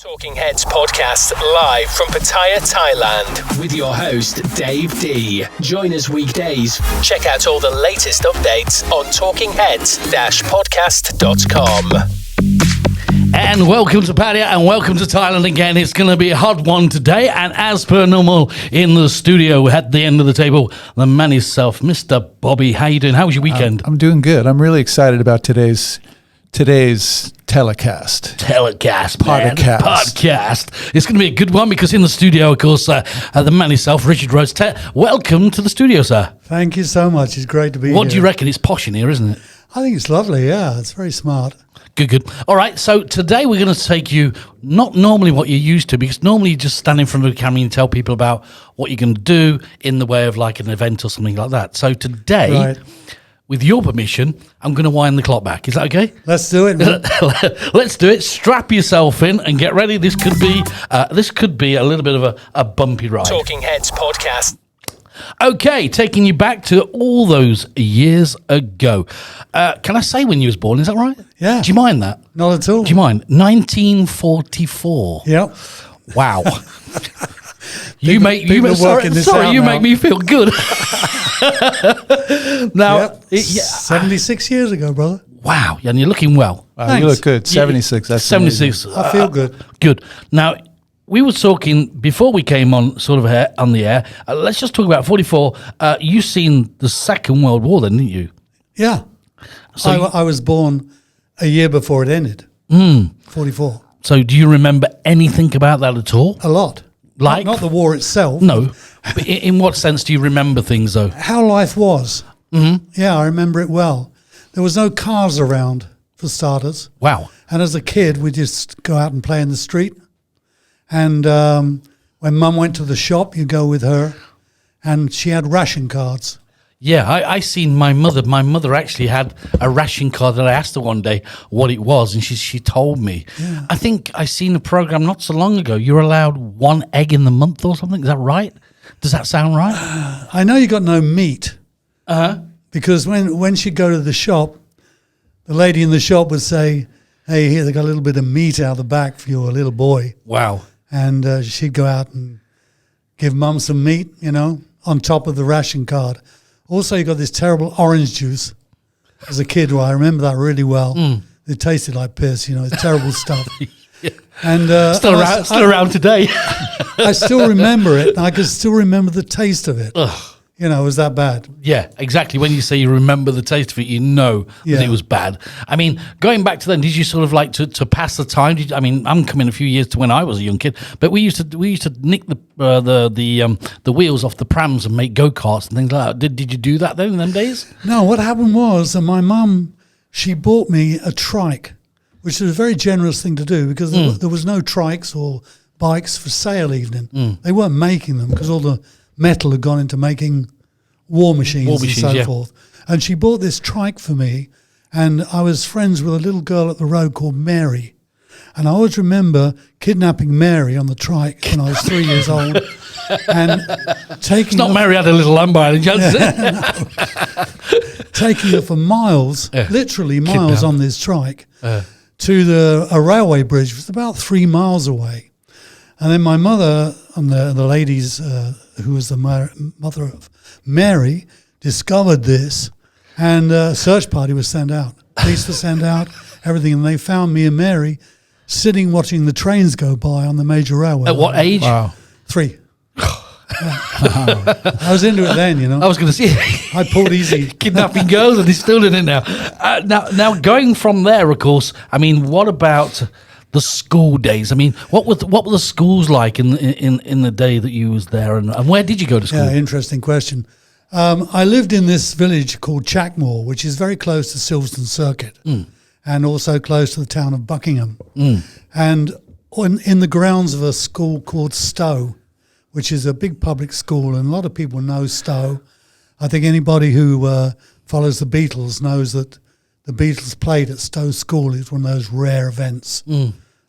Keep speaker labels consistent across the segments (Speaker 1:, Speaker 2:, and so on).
Speaker 1: Talking Heads podcast live from Pattaya, Thailand with your host Dave D. Join us weekdays. Check out all the latest updates on talkingheads-podcast.com.
Speaker 2: And welcome to Pattaya and welcome to Thailand again. It's going to be a hot one today. And as per normal, in the studio at the end of the table, the man himself, Mr. Bobby. How you doing? How was your weekend?
Speaker 3: I'm doing good. I'm really excited about today's telecast.
Speaker 2: Podcast. It's going to be a good one because in the studio, of course, the man himself, Richard Rhodes. Welcome to the studio, sir.
Speaker 4: Thank you so much. It's great to be here.
Speaker 2: What do you reckon? It's posh in here, isn't it?
Speaker 4: I think it's lovely, yeah. It's very smart.
Speaker 2: Good. All right, so today we're going to take you, not normally what you're used to, because normally you just stand in front of the camera and tell people about what you're going to do in the way of like an event or something like that. So today,
Speaker 4: Right.
Speaker 2: with your permission, I'm going to wind the clock back. Is that okay?
Speaker 4: Let's do it, man.
Speaker 2: Let's do it. Strap yourself in and get ready. This could be a little bit of a bumpy ride.
Speaker 1: Talking Heads podcast.
Speaker 2: Okay, taking you back to all those years ago. Can I say when you was born? Is that right?
Speaker 4: Yeah.
Speaker 2: Do you mind that?
Speaker 4: Not at all.
Speaker 2: Do you mind? 1944.
Speaker 4: Yep.
Speaker 2: Wow.
Speaker 4: People work in this out
Speaker 2: you
Speaker 4: now.
Speaker 2: make me feel good. Now,
Speaker 4: Yep. 76 years ago, brother.
Speaker 2: wow, and you're looking well.
Speaker 3: Wow,
Speaker 4: Thanks.
Speaker 3: you look good. 76. That's
Speaker 2: 76.
Speaker 4: I feel good.
Speaker 2: Good. Now, we were talking before we came on on the air. Let's just talk about 44. You seen the Second World War then, didn't you?
Speaker 4: Yeah.
Speaker 2: So
Speaker 4: I was born a year before it ended. 44.
Speaker 2: So do you remember anything about that at all?
Speaker 4: A lot.
Speaker 2: Like?
Speaker 4: Not the war itself.
Speaker 2: No. But in what sense do you remember things, though?
Speaker 4: How life was. Mm-hmm. Yeah, I remember it well. There was no cars around, for starters.
Speaker 2: Wow.
Speaker 4: And as a kid, we'd just go out and play in the street. And when Mum went to the shop, you go with her, and she had ration cards.
Speaker 2: Yeah, I seen my mother. My mother actually had a ration card that I asked her one day what it was, and she told me.
Speaker 4: Yeah.
Speaker 2: I think I seen a program not so long ago. You're allowed one egg in the month or something. Is that right? Does that sound right?
Speaker 4: I know you got no meat
Speaker 2: Uh-huh.
Speaker 4: because when she'd go to the shop, the lady in the shop would say, "Hey, here they got a little bit of meat out the back for your little boy,"
Speaker 2: Wow.
Speaker 4: and she'd go out and give Mum some meat, on top of the ration card. Also, you got this terrible orange juice. As a kid, I remember that really well. It tasted like piss, it's terrible stuff. And
Speaker 2: Still around today.
Speaker 4: I still remember it. I can still remember the taste of it. It was that bad.
Speaker 2: Yeah, exactly. When you say you remember the taste of it, you know that
Speaker 4: Yeah.
Speaker 2: it was bad. I mean, going back to then, did you sort of like to pass the time? I'm coming a few years to when I was a young kid, but we used to nick the wheels off the prams and make go-karts and things like that. Did you do that then in them days?
Speaker 4: No, what happened was that my mum, she bought me a trike, which was a very generous thing to do because there was no trikes or bikes for sale even. They weren't making them because all the metal had gone into making war machines and so forth. And she bought this trike for me, and I was friends with a little girl at the road called Mary. And I always remember kidnapping Mary on the trike when I was 3 years old and taking
Speaker 2: It's not
Speaker 4: her,
Speaker 2: Mary had a little lamb by any chance.
Speaker 4: taking her for miles, literally miles
Speaker 2: Kidnapped.
Speaker 4: on this trike, to a railway bridge. It was about 3 miles away. And then my mother and the ladies, who was the mother of Mary, discovered this, and a search party was sent out. Police were sent out, everything, and they found me and Mary sitting watching the trains go by on the major railway.
Speaker 2: At what age?
Speaker 3: Wow.
Speaker 4: 3. I was into it then,
Speaker 2: I was going to say
Speaker 4: I pulled easy.
Speaker 2: kidnapping girls, and he's still in it now. Now going from there, of course. I mean, what about the school days? I mean, what were the schools like in the day that you was there, and where did you go to school?
Speaker 4: Yeah, interesting question. I lived in this village called Chackmore, which is very close to Silverstone Circuit and also close to the town of Buckingham. And in the grounds of a school called Stowe, which is a big public school, and a lot of people know Stowe. I think anybody who follows the Beatles knows that the Beatles played at Stowe School. It's one of those rare events.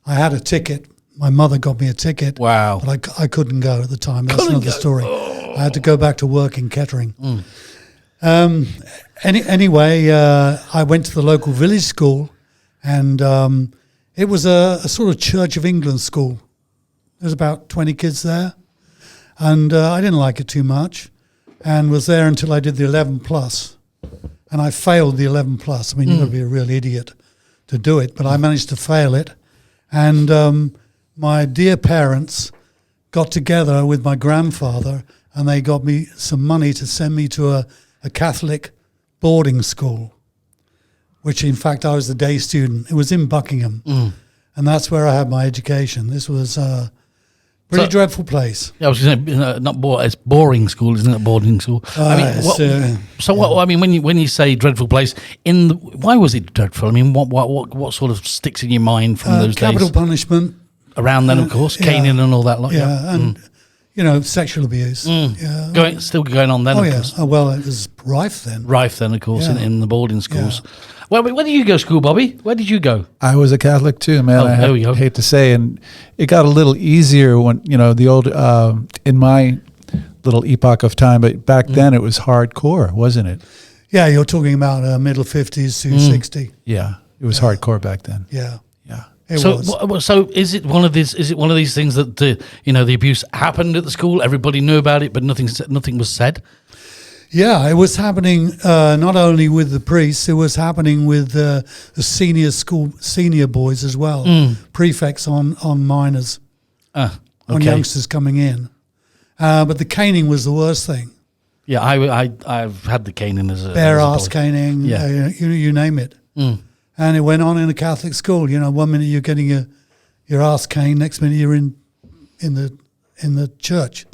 Speaker 4: I had a ticket. My mother got me a ticket.
Speaker 2: Wow.
Speaker 4: But I couldn't go at the time. That's another story. I had to go back to work in Kettering. Anyway, I went to the local village school, and It was a sort of Church of England school. There was about 20 kids there. And I didn't like it too much and was there until I did the 11 plus. And I failed the 11 plus. I mean, you've got to be a real idiot to do it, but I managed to fail it. And my dear parents got together with my grandfather and they got me some money to send me to a Catholic boarding school, which in fact I was the day student. It was in Buckingham. And that's where I had my education. This was a pretty dreadful place.
Speaker 2: Yeah, I was going to say, it's boring school, isn't it? Boarding school. I mean, when you say dreadful place, why was it dreadful? I mean, what sort of sticks in your mind from those
Speaker 4: capital
Speaker 2: days?
Speaker 4: punishment.
Speaker 2: Around then, of course, caning and all that lot.
Speaker 4: Yeah, and sexual abuse. Yeah,
Speaker 2: still going on then.
Speaker 4: Oh
Speaker 2: of
Speaker 4: yeah.
Speaker 2: course.
Speaker 4: Oh well, it was rife then.
Speaker 2: Rife then, of course,
Speaker 4: Yeah.
Speaker 2: in the boarding schools.
Speaker 4: Yeah.
Speaker 2: Well, where did you go to school, Bobby? Where did you go?
Speaker 3: I was a Catholic too, man.
Speaker 2: Oh, there we go.
Speaker 3: Hate to say, and it got a little easier when the old in my little epoch of time. But back then, it was hardcore, wasn't it?
Speaker 4: Yeah, you're talking about middle 50s to 60.
Speaker 3: Yeah, it was hardcore back then.
Speaker 4: Yeah.
Speaker 3: Yeah.
Speaker 4: It was.
Speaker 2: So is it one of these? Is it one of these things that the abuse happened at the school? Everybody knew about it, but nothing was said.
Speaker 4: Yeah, it was happening not only with the priests, it was happening with the senior boys as well, prefects on minors, on youngsters coming in. But the caning was the worst thing.
Speaker 2: Yeah, I've had the caning as a
Speaker 4: bare
Speaker 2: as a
Speaker 4: ass
Speaker 2: boy.
Speaker 4: caning,
Speaker 2: Yeah.
Speaker 4: you name it. And it went on in a Catholic school. 1 minute you're getting your ass caned, next minute you're in the church.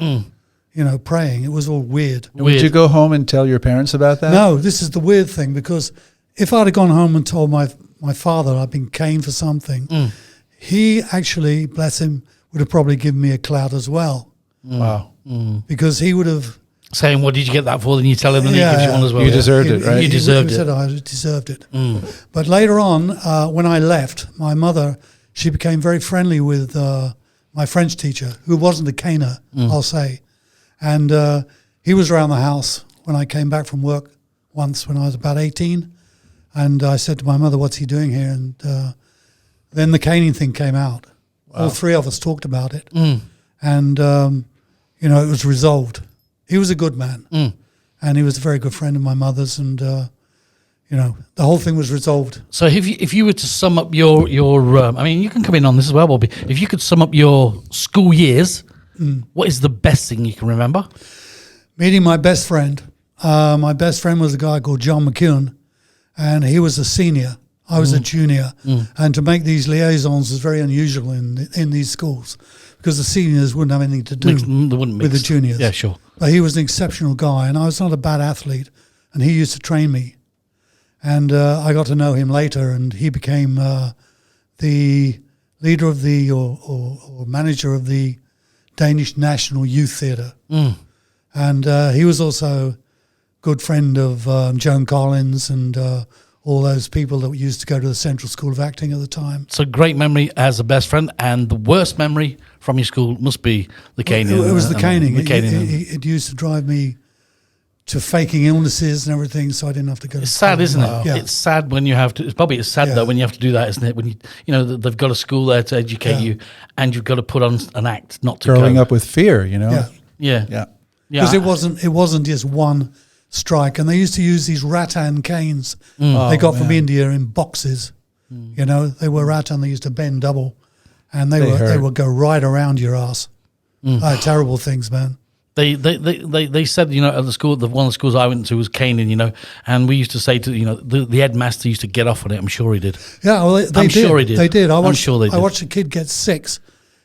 Speaker 4: Praying. It was all weird.
Speaker 3: Would you go home and tell your parents about that?
Speaker 4: No, this is the weird thing, because if I'd have gone home and told my father I'd been caned for something, he actually, bless him, would have probably given me a clout as well.
Speaker 3: Wow.
Speaker 4: Because he would have...
Speaker 2: Saying, what did you get that for? Then you tell him and he gives you one as well.
Speaker 3: You deserved it, right?
Speaker 2: You deserved
Speaker 4: he
Speaker 2: it.
Speaker 4: said I deserved it. But later on, when I left, my mother, she became very friendly with my French teacher, who wasn't a caner, I'll say. And he was around the house when I came back from work once when I was about 18. And I said to my mother, what's he doing here? And then the caning thing came out. Wow. All three of us talked about it. And, it was resolved. He was a good man. And he was a very good friend of my mother's. And, the whole thing was resolved.
Speaker 2: So if you were to sum up your I mean, you can come in on this as well, Bobby. If you could sum up your school years, what is the best thing you can remember?
Speaker 4: Meeting my best friend. My best friend was a guy called John McEwen, and he was a senior. I was a junior. And to make these liaisons was very unusual in these schools, because the seniors wouldn't have anything to do with the juniors.
Speaker 2: Yeah, sure.
Speaker 4: But he was an exceptional guy, and I was not a bad athlete, and he used to train me. And I got to know him later, and he became the leader of or manager of the Danish National Youth Theatre. And he was also a good friend of Joan Collins and all those people that used to go to the Central School of Acting at the time.
Speaker 2: So great memory as a best friend, and the worst memory from your school must be the caning.
Speaker 4: It was the caning.
Speaker 2: The caning.
Speaker 4: It used to drive me to faking illnesses and everything, so I didn't have to go to
Speaker 2: It's
Speaker 4: school.
Speaker 2: sad, isn't it?
Speaker 4: Yeah.
Speaker 2: It's sad when you have to. It's sad though when you have to do that, isn't it? When they've got a school there to educate you, and you've got to put on an act not to
Speaker 3: Growing
Speaker 2: go.
Speaker 3: up with fear,
Speaker 4: Yeah.
Speaker 2: Yeah.
Speaker 4: Because it wasn't just one strike, and they used to use these rattan canes they got from India in boxes. They were rattan. They used to bend double, and they would go right around your ass. Terrible things, man.
Speaker 2: They said, at the school, one of the schools I went to was caning, and we used to say to, the headmaster used to get off on it. I'm sure he did.
Speaker 4: Yeah, well, they
Speaker 2: I'm
Speaker 4: did.
Speaker 2: sure he did.
Speaker 4: They did.
Speaker 2: I'm sure they did.
Speaker 4: I watched a kid get 6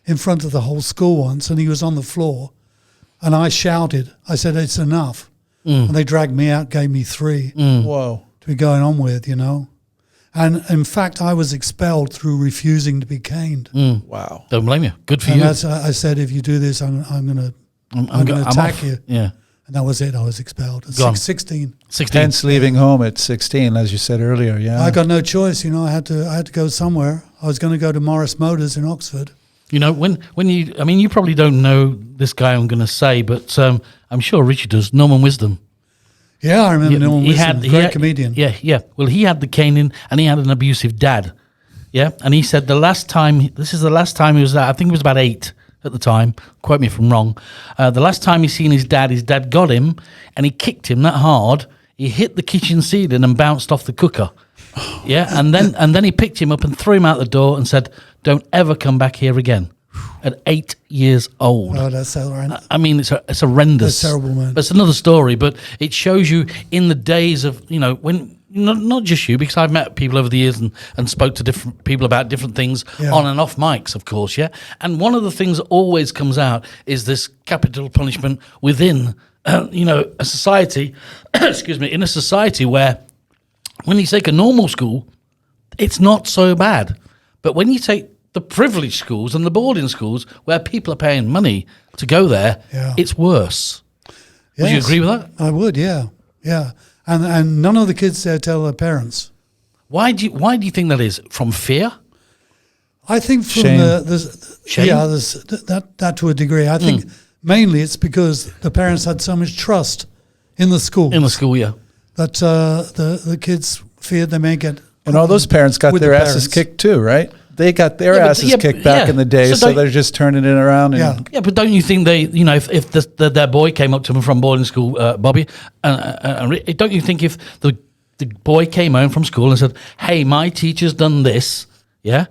Speaker 4: in front of the whole school once, and he was on the floor, and I shouted. I said, "It's enough." And they dragged me out, gave me 3
Speaker 3: Whoa.
Speaker 4: to be going on with, And in fact, I was expelled through refusing to be caned.
Speaker 3: Wow.
Speaker 2: Don't blame you. Good for
Speaker 4: And
Speaker 2: you.
Speaker 4: I said, if you do this, I'm going to
Speaker 2: I'm
Speaker 4: attack
Speaker 2: off.
Speaker 4: you.
Speaker 2: Yeah.
Speaker 4: And that was it. I was expelled at
Speaker 2: Gone.
Speaker 4: 16.
Speaker 2: 16.
Speaker 3: Hence leaving home at 16, as you said earlier. Yeah.
Speaker 4: I got no choice. I had to go somewhere. I was going to go to Morris Motors in Oxford.
Speaker 2: When you probably don't know this guy I'm going to say, but I'm sure Richard does. Norman Wisdom.
Speaker 4: Yeah, I remember Norman Wisdom, great comedian.
Speaker 2: Yeah. Well, he had the caning, and he had an abusive dad. Yeah, and he said this is the last time he was there. I think he was about 8 at the time. Quote me if I'm wrong. The last time he seen his dad got him, and he kicked him that hard. He hit the kitchen ceiling and bounced off the cooker. Yeah, and then he picked him up and threw him out the door and said, "Don't ever come back here again." At 8 years old.
Speaker 4: Oh, that's horrendous.
Speaker 2: I mean, it's horrendous.
Speaker 4: That's terrible, man.
Speaker 2: That's another story, but it shows you in the days of, when, not just you, because I've met people over the years and spoke to different people about different things on and off mics, of course, yeah? And one of the things that always comes out is this capital punishment within, a society, excuse me, in a society where when you take a normal school, it's not so bad. But when you take the privileged schools and the boarding schools where people are paying money to go there, it's worse. Would you agree with that?
Speaker 4: I would, yeah. And none of the kids there tell their parents.
Speaker 2: Why do you think that is? From fear?
Speaker 4: I think from
Speaker 3: Shame.
Speaker 4: Shame? Yeah, there's that to a degree. I think mainly it's because the parents had so much trust in the school.
Speaker 2: In the school, yeah.
Speaker 4: That the kids feared they may get.
Speaker 3: And all those parents got
Speaker 4: with
Speaker 3: their
Speaker 4: the
Speaker 3: asses
Speaker 4: parents.
Speaker 3: kicked too, right? They got their asses kicked back in the day, so they're just turning it around. And
Speaker 2: Yeah, but don't you think they, if their boy came up to them from boarding school, Bobby, don't you think if the boy came home from school and said, "Hey, my teacher's done this," yeah,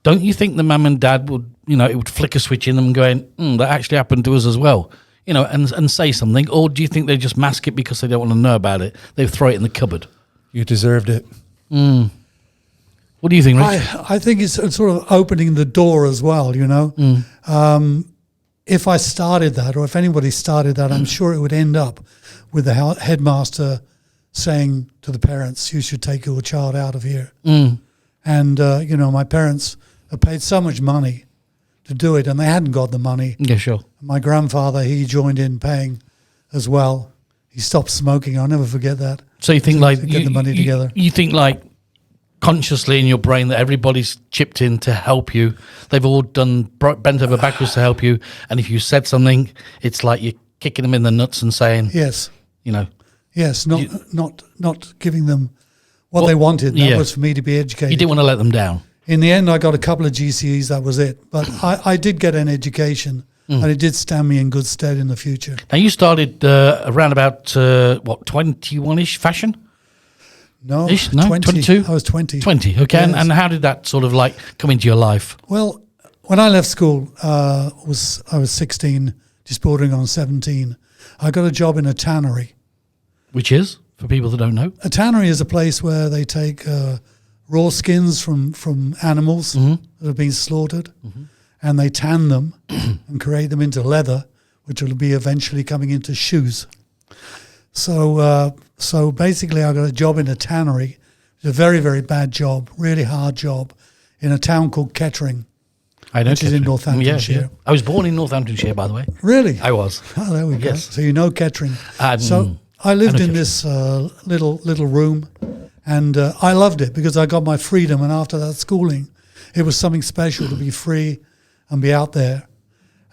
Speaker 2: don't you think the mum and dad would, it would flick a switch in them going, that actually happened to us as well, and say something? Or do you think they just mask it because they don't want to know about it? They throw it in the cupboard.
Speaker 3: you deserved it.
Speaker 2: What do you think, Rich?
Speaker 4: I think it's sort of opening the door as well, If I started that, or if anybody started that, I'm sure it would end up with the headmaster saying to the parents, "You should take your child out of here." And, my parents have paid so much money to do it, and they hadn't got the money.
Speaker 2: Yeah, sure.
Speaker 4: My grandfather, he joined in paying as well. He stopped smoking. I'll never forget that.
Speaker 2: So you think
Speaker 4: To get the money together.
Speaker 2: You think consciously in your brain that everybody's chipped in to help you. They've all bent over backwards to help you. And if you said something, it's like you're kicking them in the nuts and saying,
Speaker 4: Yes. Yes,
Speaker 2: You-
Speaker 4: not giving them what they wanted. That was for me to be educated.
Speaker 2: you didn't want to let them down.
Speaker 4: In the end, I got a couple of GCEs. That was it. But I did get an education, and it did stand me in good stead in the future.
Speaker 2: Now you started around about 21-ish fashion.
Speaker 4: No,
Speaker 2: Ish? No, 22?
Speaker 4: I was 20.
Speaker 2: 20, okay.
Speaker 4: Yes.
Speaker 2: And how did that sort of come into your life?
Speaker 4: Well, when I left school, I was 16, just bordering on 17. I got a job in a tannery.
Speaker 2: Which is, for people that don't know?
Speaker 4: A tannery is a place where they take raw skins from animals that have been slaughtered, and they tan them and create them into leather, which will be eventually coming into shoes. So basically, I got a job in a tannery. It's a very, very bad job, really hard job, in a town called Kettering.
Speaker 2: I know
Speaker 4: Which is in
Speaker 2: Kettering.
Speaker 4: Northamptonshire.
Speaker 2: Yeah. I was born in Northamptonshire, by the way.
Speaker 4: Really?
Speaker 2: I was.
Speaker 4: Oh, there we go.
Speaker 2: Yes.
Speaker 4: So you know Kettering.
Speaker 2: I
Speaker 4: lived
Speaker 2: know
Speaker 4: in this little room, and I loved it because I got my freedom. And after that schooling, it was something special to be free and be out there.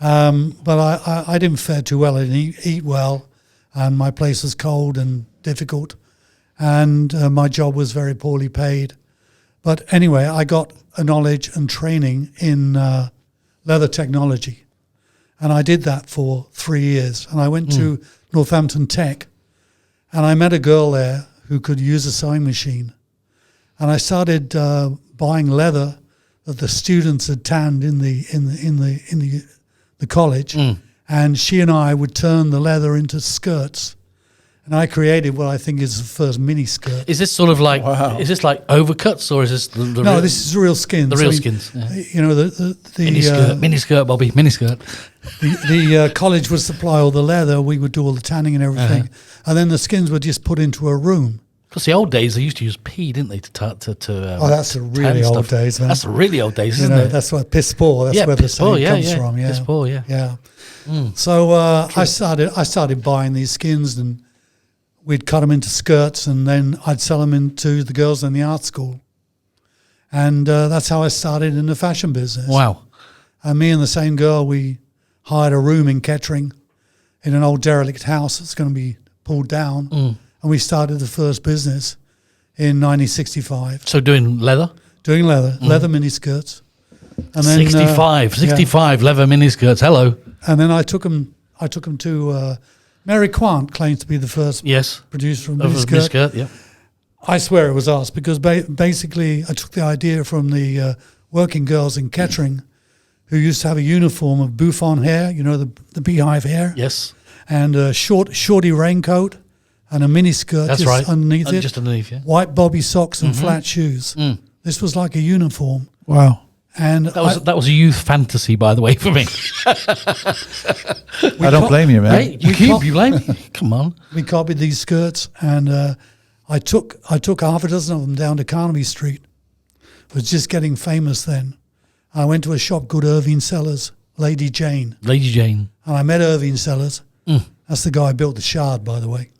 Speaker 4: But I didn't fare too well. I didn't eat well, and my place was cold and difficult, and my job was very poorly paid. But anyway, I got a knowledge and training in leather technology, and I did that for 3 years. And I went to Northampton Tech, and I met a girl there who could use a sewing machine, and I started buying leather that the students had tanned in the college, and she and I would turn the leather into skirts. And I created what I think is the first mini skirt.
Speaker 2: Is this sort of is this like overcuts, or is this the
Speaker 4: No,
Speaker 2: real,
Speaker 4: this is real skins.
Speaker 2: the real skins? Yeah.
Speaker 4: You know, the
Speaker 2: Mini skirt, Bobby, mini skirt.
Speaker 4: the college would supply all the leather. We would do all the tanning and everything, and then the skins were just put into a room.
Speaker 2: Because the old days, they used to use pea, didn't they,
Speaker 4: Oh, that's the really
Speaker 2: tan
Speaker 4: old
Speaker 2: stuff.
Speaker 4: days, man.
Speaker 2: That's the really old days,
Speaker 4: You
Speaker 2: isn't
Speaker 4: know,
Speaker 2: it?
Speaker 4: that's what piss poor. That's
Speaker 2: Yeah,
Speaker 4: where the
Speaker 2: piss poor,
Speaker 4: saying
Speaker 2: yeah,
Speaker 4: comes
Speaker 2: yeah.
Speaker 4: from. Yeah,
Speaker 2: Piss poor, yeah.
Speaker 4: yeah. So I started buying these skins, and we'd cut them into skirts, and then I'd sell them to the girls in the art school, and that's how I started in the fashion business.
Speaker 2: Wow.
Speaker 4: And me and the same girl, we hired a room in Kettering, in an old derelict house that's going to be pulled down, and we started the first business in 1965.
Speaker 2: So doing leather?
Speaker 4: doing leather miniskirts. And then
Speaker 2: 65 leather miniskirts. Hello.
Speaker 4: And then I took them to Mary Quant claims to be the first
Speaker 2: Yes.
Speaker 4: producer of
Speaker 2: Of a
Speaker 4: miniskirt.
Speaker 2: miniskirt, yeah.
Speaker 4: I swear it was us because basically I took the idea from the working girls in Kettering who used to have a uniform of bouffant hair, the beehive hair,
Speaker 2: Yes.
Speaker 4: and a shorty raincoat and a miniskirt
Speaker 2: That's
Speaker 4: just
Speaker 2: right.
Speaker 4: underneath it.
Speaker 2: Just underneath, yeah.
Speaker 4: White bobby socks and flat shoes. This was like a uniform.
Speaker 3: Wow.
Speaker 4: And
Speaker 2: That was a youth fantasy, by the way, for me.
Speaker 3: I don't blame you, man.
Speaker 2: Hey, you blame me? Come on.
Speaker 4: we copied these skirts, and I took half a dozen of them down to Carnaby Street. It was just getting famous then. I went to a shop called Irving Sellers, Lady Jane,
Speaker 2: Lady Jane.
Speaker 4: and I met Irving Sellers. That's the guy who built the Shard, by the way.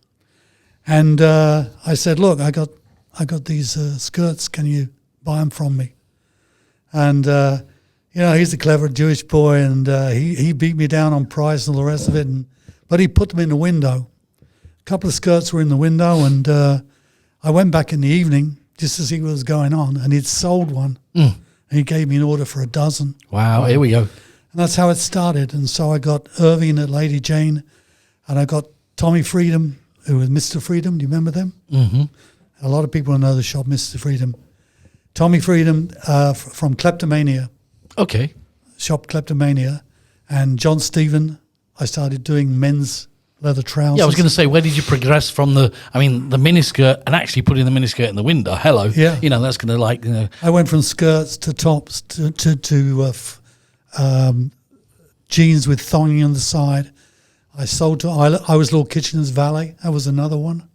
Speaker 4: And I said, "Look, I got these skirts. Can you buy them from me?" And he's a clever Jewish boy, and he beat me down on price and all the rest of it. But he put them in the window. A couple of skirts were in the window, and I went back in the evening just to see what was going on, and he'd sold one. And he gave me an order for a dozen.
Speaker 2: Wow, here we go.
Speaker 4: And that's how it started. And so I got Irving at Lady Jane, and I got Tommy Freedom, who was Mr. Freedom. Do you remember them? Mm-hmm. A lot of people know the shop, Mr. Freedom. Tommy Freedom from Kleptomania,
Speaker 2: Okay.
Speaker 4: shop Kleptomania, and John Stephen. I started doing men's leather trousers.
Speaker 2: Yeah, I was going to say, where did you progress from the miniskirt and actually putting the miniskirt in the window? Hello.
Speaker 4: Yeah.
Speaker 2: That's going to
Speaker 4: I went from skirts to tops to jeans with thonging on the side. I was Lord Kitchener's valet. That was another one.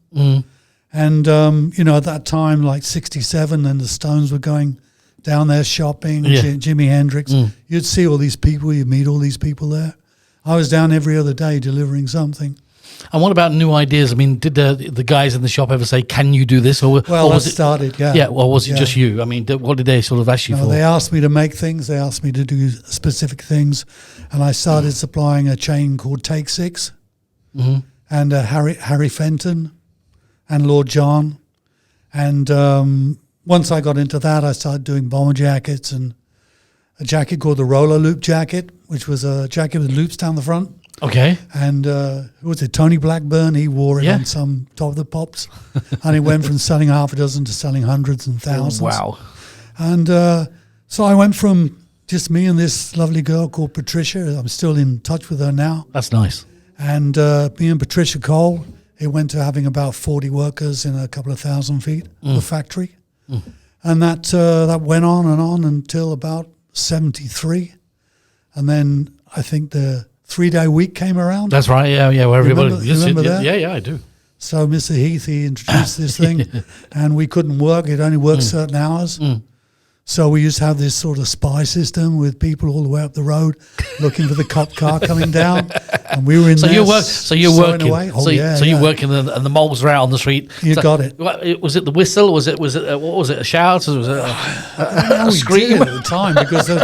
Speaker 4: And, at that time, like 67, and the Stones were going down there shopping,
Speaker 2: Yeah.
Speaker 4: Jimi Hendrix. You'd see all these people, you'd meet all these people there. I was down every other day delivering something.
Speaker 2: And what about new ideas? I mean, did the guys in the shop ever say, "Can you do this?" Or
Speaker 4: Was it
Speaker 2: just you? I mean, what did they sort of ask you for?
Speaker 4: They asked me to make things. They asked me to do specific things. And I started supplying a chain called Take Six and Harry Fenton and Lord John. And once I got into that, I started doing bomber jackets and a jacket called the roller loop jacket, which was a jacket with loops down the front.
Speaker 2: Okay.
Speaker 4: And who was it? Tony Blackburn. He wore it
Speaker 2: Yeah.
Speaker 4: on some Top of the Pops. And it went from selling half a dozen to selling hundreds and thousands.
Speaker 2: Wow.
Speaker 4: And so I went from just me and this lovely girl called Patricia. I'm still in touch with her now.
Speaker 2: That's nice.
Speaker 4: And me and Patricia Cole, it went to having about 40 workers in a couple of thousand feet of a factory. And that went on until about 73. And then I think the 3-day week came around.
Speaker 2: That's right. Yeah. Where everybody.
Speaker 4: Remember that?
Speaker 2: Yeah, I do.
Speaker 4: So Mr. Heath, he introduced this thing, and we couldn't work. It only worked certain hours. So we used to have this sort of spy system with people all the way up the road looking for the cop car coming down, and we were in there.
Speaker 2: You're
Speaker 4: sewing
Speaker 2: working.
Speaker 4: away.
Speaker 2: You're working, and the moles are out on the street.
Speaker 4: You got it.
Speaker 2: Was it the whistle? Was it? What was it? A shout? Was it a scream
Speaker 4: at the time? Because there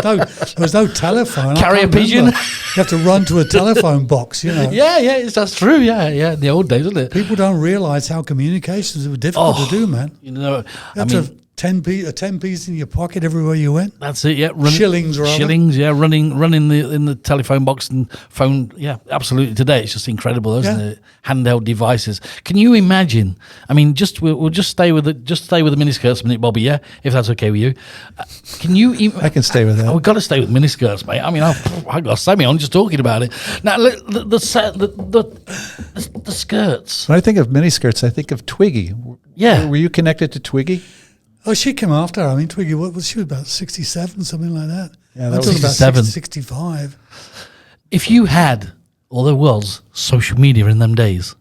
Speaker 4: was no telephone.
Speaker 2: Carrier pigeon.
Speaker 4: You have to run to a telephone box.
Speaker 2: Yeah. That's true. Yeah. In the old days, wasn't it?
Speaker 4: People don't realise how communications were difficult to do, man.
Speaker 2: You have
Speaker 4: to have 10 piece in your pocket everywhere you went.
Speaker 2: That's it. Yeah,
Speaker 4: shillings, rather.
Speaker 2: Shillings. Yeah, running in the telephone box and phone. Yeah, absolutely. Today it's just incredible, isn't it? Handheld devices. Can you imagine? I mean, we'll just stay with the miniskirts a minute, Bobby. Yeah, if that's okay with you. Can you?
Speaker 3: I can stay with that.
Speaker 2: We've got to stay with miniskirts, mate. I mean, I got to say me on just talking about it. Now, the skirts.
Speaker 3: When I think of miniskirts, I think of Twiggy.
Speaker 2: Yeah.
Speaker 3: Were you connected to Twiggy?
Speaker 4: Oh, she came after. I mean, Twiggy, what was she about 67, something like that?
Speaker 3: Yeah, that was
Speaker 4: about
Speaker 2: 67.
Speaker 4: 65.
Speaker 2: If you had, or there was, social media in them days.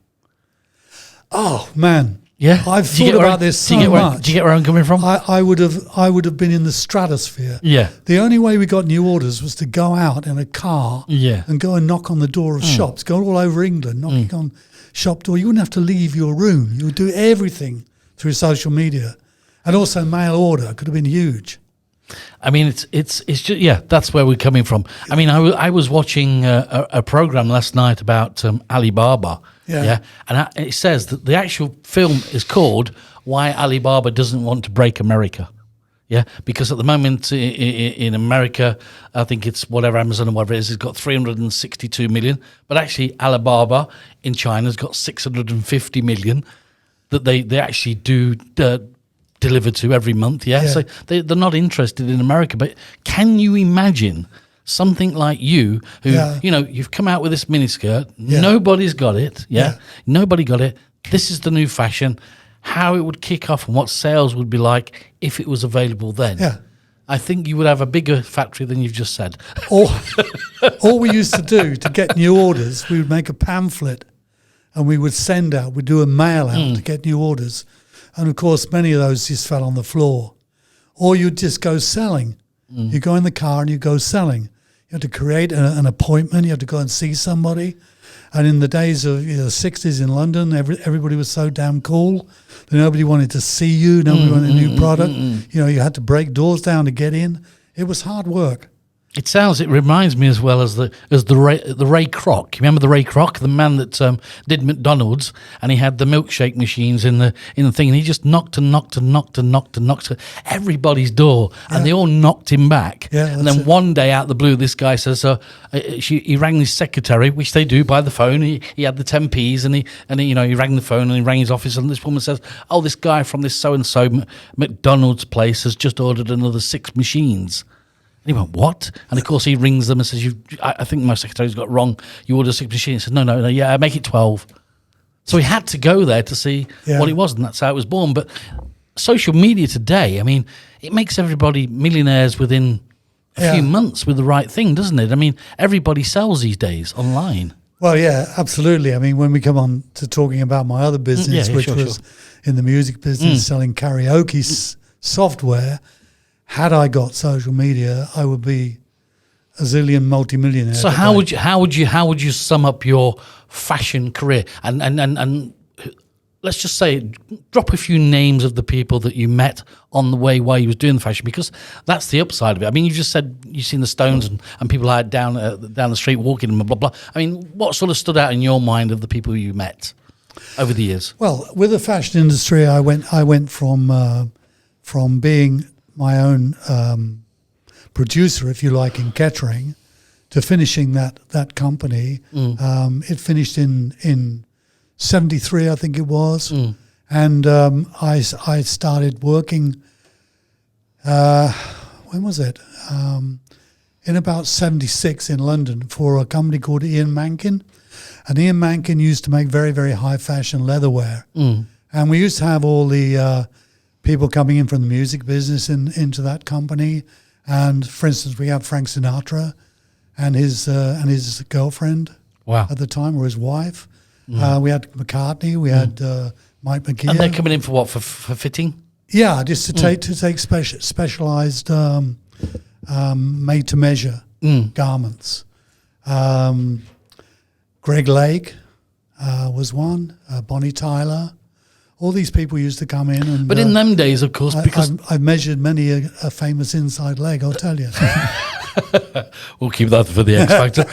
Speaker 4: Oh man,
Speaker 2: yeah.
Speaker 4: I've thought about this so much.
Speaker 2: Do you get where I'm coming from?
Speaker 4: I would have been in the stratosphere.
Speaker 2: Yeah.
Speaker 4: The only way we got new orders was to go out in a car.
Speaker 2: Yeah.
Speaker 4: And go and knock on the door of shops. Go all over England, knocking on shop door. You wouldn't have to leave your room. You would do everything through social media. And also mail order could have been huge.
Speaker 2: I mean, it's just that's where we're coming from. I mean, I was watching a program last night about Alibaba. Yeah, and it says that the actual film is called "Why Alibaba Doesn't Want to Break America." Yeah, because at the moment in America, I think it's whatever Amazon or whatever it is, has got 362 million. But actually, Alibaba in China's got 650 million that they actually do deliver to every month. Yeah, so they're not interested in America. But can you imagine something like you, who you've come out with this miniskirt, nobody's got it. Nobody got it. This is the new fashion. How it would kick off and what sales would be like if it was available then.
Speaker 4: Yeah.
Speaker 2: I think you would have a bigger factory than you've just said.
Speaker 4: All we used to do to get new orders, we would make a pamphlet and we would send out, we'd do a mail out to get new orders. And of course, many of those just fell on the floor. Or you'd just go selling. You go in the car and you go selling. You had to create an appointment. You had to go and see somebody. And in the days of the 60s in London, everybody was so damn cool that nobody wanted to see you. Nobody wanted a new product. You had to break doors down to get in. It was hard work.
Speaker 2: It reminds me as well as the Ray Kroc. You remember the Ray Kroc, the man that did McDonald's, and he had the milkshake machines in the thing, and he just knocked at everybody's door, and they all knocked him back.
Speaker 4: Yeah,
Speaker 2: and then one day out of the blue, this guy says, he rang his secretary, which they do by the phone. He had the 10p's, and he rang the phone and he rang his office, and this woman says, "Oh, this guy from this so and so McDonald's place has just ordered another 6 machines." And he went, "What?" And of course he rings them and says, I think my secretary's got it wrong. You ordered 6 machines. He said, no, yeah, make it 12. So he had to go there to see what it was, and that's how it was born. But social media today, I mean, it makes everybody millionaires within a few months with the right thing, doesn't it? I mean, everybody sells these days online.
Speaker 4: Well, yeah, absolutely. I mean, when we come on to talking about my other business, which was in the music business, selling karaoke software, had I got social media, I would be a zillion multimillionaire.
Speaker 2: So how would you sum up your fashion career? And let's just say, drop a few names of the people that you met on the way while you was doing the fashion, because that's the upside of it. I mean, you just said you've seen the Stones and people out down the street walking and blah, blah, blah. I mean, what sort of stood out in your mind of the people you met over the years?
Speaker 4: Well, with the fashion industry, I went from being my own producer, if you like, in Kettering, to finishing that company. It finished in 73, I think it was. And I started working, when was it? In about 76 in London for a company called Ian Mankin. And Ian Mankin used to make very, very high fashion leatherware. And we used to have all the people coming in from the music business into that company. And for instance, we have Frank Sinatra and his girlfriend at the time, or his wife. We had McCartney, we had Mike McGeer.
Speaker 2: And they're coming in for what, for fitting?
Speaker 4: Yeah, just to take specialized made to measure garments. Greg Lake was one, Bonnie Tyler. All these people used to come in. And,
Speaker 2: but in them days, of course, because
Speaker 4: I've measured many a famous inside leg, I'll tell you.
Speaker 2: We'll keep that for the X Factor.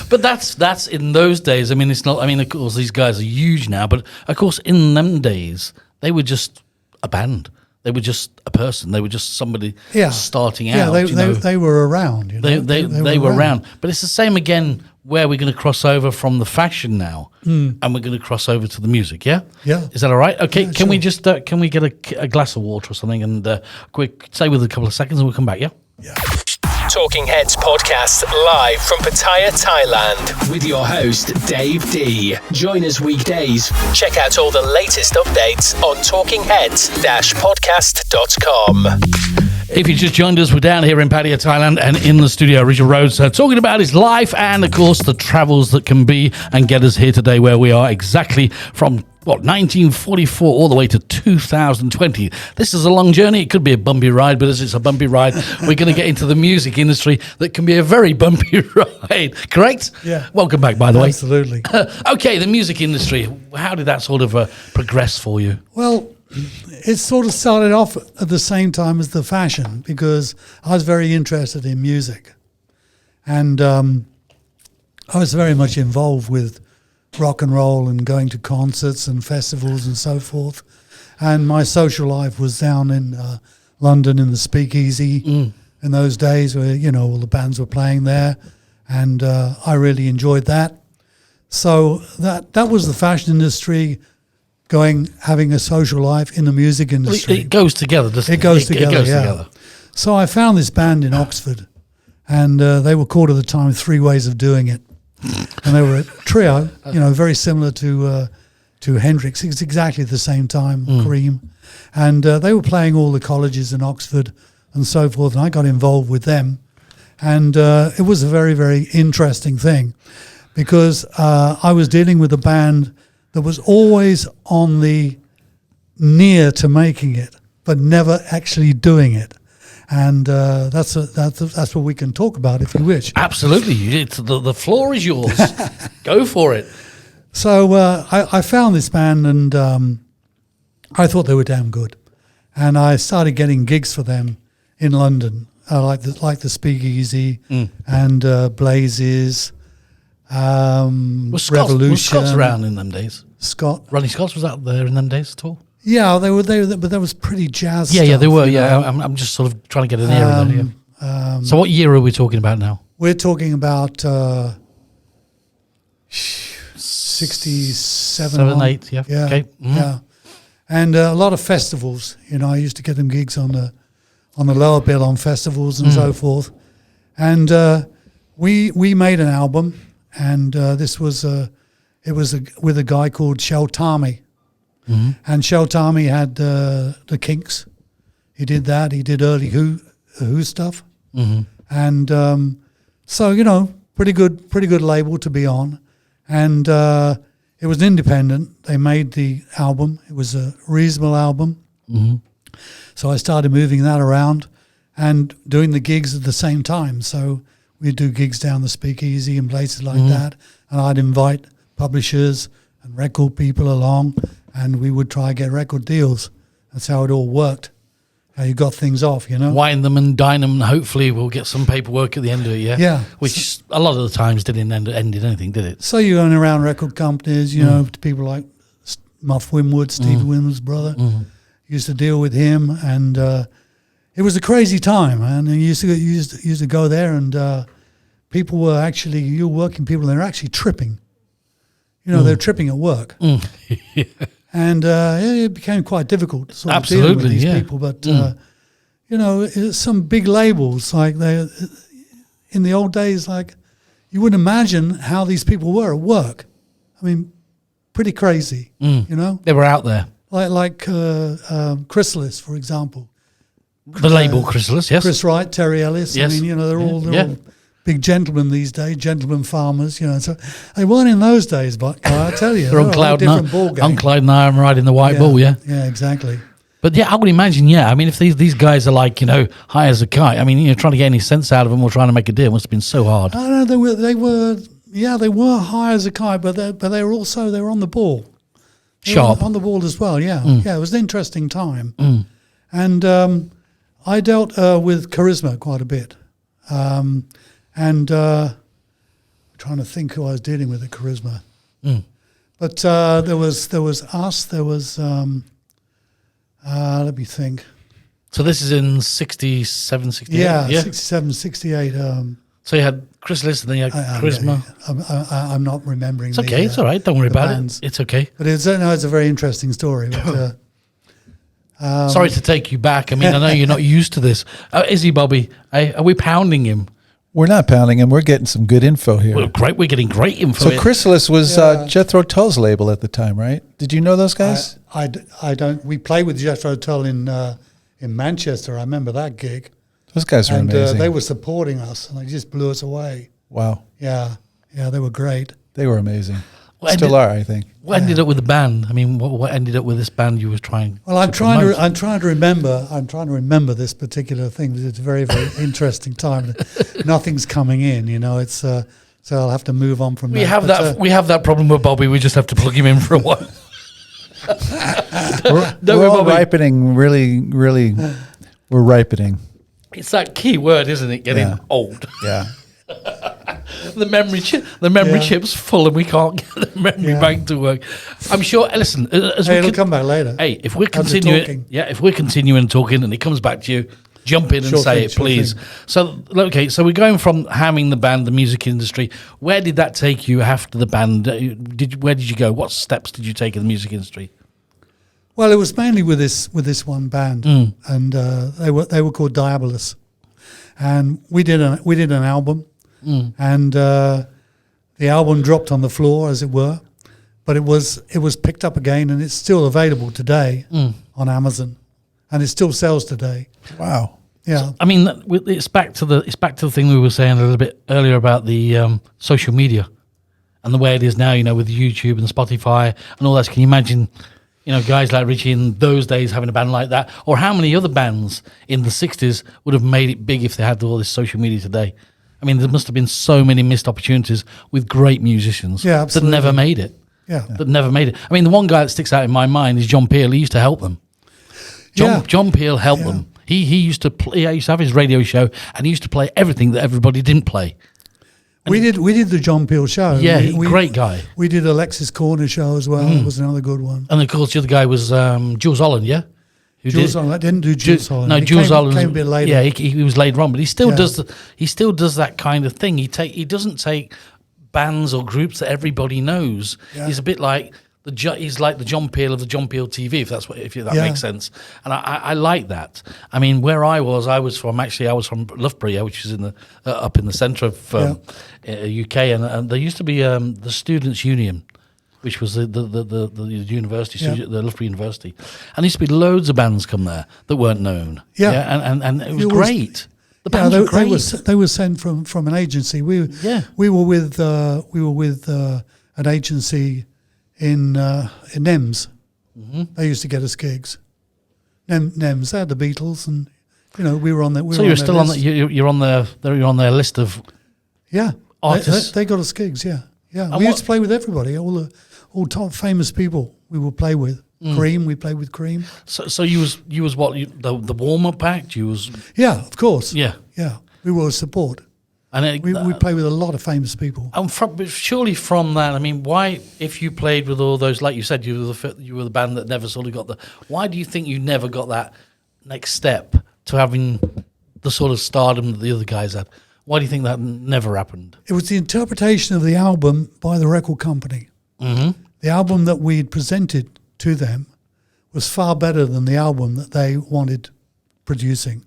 Speaker 2: But that's in those days. I mean, it's not. I mean, of course, these guys are huge now. But of course, in them days, they were just a band. They were just a person. They were just somebody starting out.
Speaker 4: Yeah, they were around. You know?
Speaker 2: They were around. But it's the same again. Where we're going to cross over from the fashion now, and we're going to cross over to the music. Yeah. Is that all right? Okay.
Speaker 4: Yeah,
Speaker 2: can we just can we get a glass of water or something and quick stay with a couple of seconds and we'll come back. Yeah.
Speaker 1: Talking Heads podcast live from Pattaya, Thailand, with your host Dave D. Join us weekdays. Check out all the latest updates on talkingheads-podcast.com.
Speaker 2: If you just joined us, we're down here in Pattaya, Thailand, and in the studio, Richard Rhodes, talking about his life and, of course, the travels that can be and get us here today where we are exactly from, 1944 all the way to 2020. This is a long journey. It could be a bumpy ride, but as it's a bumpy ride, we're going to get into the music industry that can be a very bumpy ride. Correct?
Speaker 4: Yeah.
Speaker 2: Welcome back, by the way.
Speaker 4: Absolutely.
Speaker 2: Okay, the music industry. How did that sort of progress for you?
Speaker 4: Well, it sort of started off at the same time as the fashion because I was very interested in music. And I was very much involved with rock and roll and going to concerts and festivals and so forth. And my social life was down in London in the Speakeasy in those days, where all the bands were playing there, and I really enjoyed that. So that was the fashion industry, having a social life in the music industry.
Speaker 2: It goes together, doesn't it?
Speaker 4: It goes together.
Speaker 2: It goes
Speaker 4: yeah.
Speaker 2: together.
Speaker 4: So I found this band in Oxford, and they were called at the time Three Ways of Doing It, and they were a trio, very similar to Hendrix. It's exactly the same time, Cream, and they were playing all the colleges in Oxford and so forth. And I got involved with them, and it was a very, very interesting thing, because I was dealing with a band that was always on the near to making it, but never actually doing it. And that's what we can talk about if you wish.
Speaker 2: Absolutely. The floor is yours. Go for it.
Speaker 4: So I found this band, and I thought they were damn good. And I started getting gigs for them in London, like the Speakeasy and Blazes,
Speaker 2: Was
Speaker 4: Revolution.
Speaker 2: Scott's around in them days?
Speaker 4: Scott.
Speaker 2: Ronnie Scott's was out there in them days at all?
Speaker 4: Yeah, they were there, but that was pretty jazz
Speaker 2: Yeah,
Speaker 4: stuff,
Speaker 2: they were. Yeah, I'm just sort of trying to get an ear of that. So what year are we talking about now?
Speaker 4: We're talking about 67,
Speaker 2: 7, 8, yeah.
Speaker 4: Yeah,
Speaker 2: Okay.
Speaker 4: yeah. And a lot of festivals. I used to get them gigs on the lower bill on festivals and so forth. And we made an album, and this was with a guy called Shel Talmy. And Shel Talmy had the Kinks. He did that. He did early Who stuff. And so pretty good label to be on. And it was independent. They made the album. It was a reasonable album. So I started moving that around and doing the gigs at the same time. So we'd do gigs down the Speakeasy and places like that. And I'd invite publishers and record people along, and we would try to get record deals. That's how it all worked, how you got things off,
Speaker 2: Wine them and dine them, and hopefully we'll get some paperwork at the end of it, yeah?
Speaker 4: Yeah.
Speaker 2: Which a lot of the times didn't end in anything, did it?
Speaker 4: So you're going around record companies, to people like Muff Winwood, Stevie Winwood's brother. Used to deal with him, and it was a crazy time, man. And you used to go there, and people were actually, you were working people, they were actually tripping. They were tripping at work. And it became quite difficult to sort of deal with these people. But, some big labels, like in the old days, like you wouldn't imagine how these people were at work. I mean, pretty crazy,
Speaker 2: They were out there.
Speaker 4: Like Chrysalis, for example.
Speaker 2: The label Chrysalis, yes.
Speaker 4: Chris Wright, Terry Ellis.
Speaker 2: Yes.
Speaker 4: I mean, they're all big gentlemen these days, gentlemen farmers. So they weren't in those days, but I tell you,
Speaker 2: They're on Cloud
Speaker 4: different ball game.
Speaker 2: On Cloud 9 riding the white bull, yeah.
Speaker 4: Yeah, exactly.
Speaker 2: But yeah, I would imagine, I mean, if these guys are like, high as a kite, I mean, trying to get any sense out of them or trying to make a deal must have been so hard.
Speaker 4: I don't know, they were high as a kite, but they were on the ball.
Speaker 2: Sharp.
Speaker 4: On the ball as well, yeah. Yeah, it was an interesting time. And I dealt with Charisma quite a bit. And I'm trying to think who I was dealing with at Charisma. But there was us, there was, let me think.
Speaker 2: So this is in 67, 68?
Speaker 4: Yeah, 67, 68.
Speaker 2: So you had Chrysalis and then you had Charisma.
Speaker 4: I'm not remembering.
Speaker 2: It's okay, it's all right. Don't worry about it. It's okay.
Speaker 4: But it's a very interesting story. But,
Speaker 2: sorry to take you back. I mean, I know you're not used to this. Is he, Bobby? Are we pounding him?
Speaker 3: We're not pounding him. We're getting some good info here.
Speaker 2: Well, great. We're getting great info.
Speaker 3: So Chrysalis was Jethro Tull's label at the time, right? Did you know those guys?
Speaker 4: I don't. We played with Jethro Tull in Manchester. I remember that gig.
Speaker 3: Those guys are amazing.
Speaker 4: And they were supporting us, and they just blew us away.
Speaker 3: Wow.
Speaker 4: Yeah, they were great.
Speaker 3: They were amazing. Still are, I think.
Speaker 2: What ended up with the band? I mean, what ended up with this band you were trying?
Speaker 4: Well, I'm trying to remember this particular thing because it's a very, very interesting time. Nothing's coming in, It's so I'll have to move on from that.
Speaker 2: We have that problem with Bobby. We just have to plug him in for a while.
Speaker 3: We're all ripening. Really, really, we're ripening.
Speaker 2: It's that key word, isn't it? Getting old.
Speaker 3: Yeah.
Speaker 2: The memory chip's full, and we can't get the memory bank to work. I'm sure. Listen, as
Speaker 4: Hey, it'll come back later.
Speaker 2: Hey, if we're
Speaker 4: As we're
Speaker 2: continuing,
Speaker 4: talking.
Speaker 2: if we're continuing talking, and it comes back to you, jump in and
Speaker 4: Sure
Speaker 2: say
Speaker 4: thing,
Speaker 2: it,
Speaker 4: sure
Speaker 2: please.
Speaker 4: thing.
Speaker 2: So, okay, so we're going from having the band, the music industry. Where did that take you after the band? Where did you go? What steps did you take in the music industry?
Speaker 4: Well, it was mainly with this one band, and they were called Diabolus, and we did an album, and the album dropped on the floor, as it were, but it was picked up again, and it's still available today on Amazon, and it still sells today.
Speaker 3: Wow.
Speaker 4: Yeah,
Speaker 2: I mean, it's back to the thing we were saying a little bit earlier about the social media and the way it is now. You know, with YouTube and Spotify and all that. Can you imagine? You know, guys like Richie in those days having a band like that, or how many other bands in the 60s would have made it big if they had all this social media today? I mean, there must have been so many missed opportunities with great musicians that never made it.
Speaker 4: Yeah.
Speaker 2: That never made it. I mean, the one guy that sticks out in my mind is John Peel. He used to help them. John Peel helped them. He used to play. He used to have his radio show, and he used to play everything that everybody didn't play.
Speaker 4: we did the John Peel show.
Speaker 2: Yeah, great guy.
Speaker 4: We did Alexis Corner show as well. It was another good one.
Speaker 2: And of course, the other guy was Jules Holland, yeah? Who
Speaker 4: Jules Holland. I didn't do Jules Holland.
Speaker 2: No,
Speaker 4: He
Speaker 2: Jules Holland
Speaker 4: came a bit later.
Speaker 2: Yeah, he was later on, but he still
Speaker 4: Yeah.
Speaker 2: does that kind of thing. He doesn't take bands or groups that everybody knows.
Speaker 4: Yeah.
Speaker 2: He's a bit like he's like the John Peel of the John Peel TV, if that makes sense. And I like that. I mean, where I was from Loughborough, which is in the up in the centre of UK, and there used to be the Students' Union, which was the university, the Loughborough University, and there used to be loads of bands come there that weren't known. And it was great. The bands were great.
Speaker 4: They were sent from an agency. We were with an agency in NEMS. They used to get us gigs. NEMS, they had the Beatles, and we were on that.
Speaker 2: So you're still on the, you're on their list of artists.
Speaker 4: They got us gigs. Yeah. We used to play with everybody, all top famous people we would play with. Cream, we played with Cream.
Speaker 2: So you was what the warm up act? You was
Speaker 4: of course.
Speaker 2: Yeah.
Speaker 4: We were a support.
Speaker 2: And
Speaker 4: we play with a lot of famous people.
Speaker 2: And surely from that, I mean, why, if you played with all those, like you said, you were the band that never sort of got why do you think you never got that next step to having the sort of stardom that the other guys had? Why do you think that never happened?
Speaker 4: It was the interpretation of the album by the record company. Mm-hmm. The album that we'd presented to them was far better than the album that they wanted producing.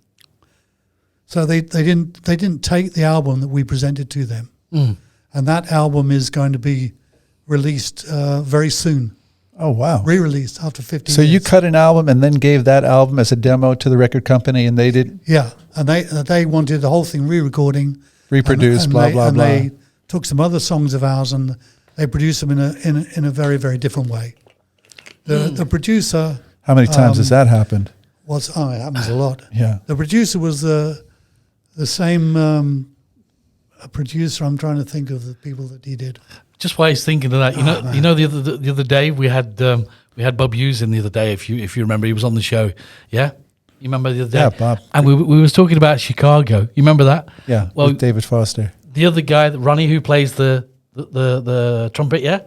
Speaker 4: So they didn't take the album that we presented to them, and that album is going to be released very soon.
Speaker 3: Oh wow!
Speaker 4: Re-released after 50 years.
Speaker 3: So you cut an album and then gave that album as a demo to the record company, and they did.
Speaker 4: Yeah, and they wanted the whole thing re-recording,
Speaker 3: reproduced,
Speaker 4: and
Speaker 3: blah blah
Speaker 4: and
Speaker 3: blah.
Speaker 4: they took some other songs of ours and they produced them in a very, very different way. The producer.
Speaker 3: How many times has that happened?
Speaker 4: It happens a lot.
Speaker 3: Yeah.
Speaker 4: The producer was the same producer. I'm trying to think of the people that he did.
Speaker 2: Just while he's thinking of that, the other day we had Bob Hughes in the other day. If you remember, he was on the show. Yeah, you remember the other day?
Speaker 3: Yeah, Bob.
Speaker 2: And we was talking about Chicago. You remember that?
Speaker 3: Yeah.
Speaker 2: Well,
Speaker 3: with David Foster.
Speaker 2: The other guy, Ronnie, who plays the trumpet. Yeah.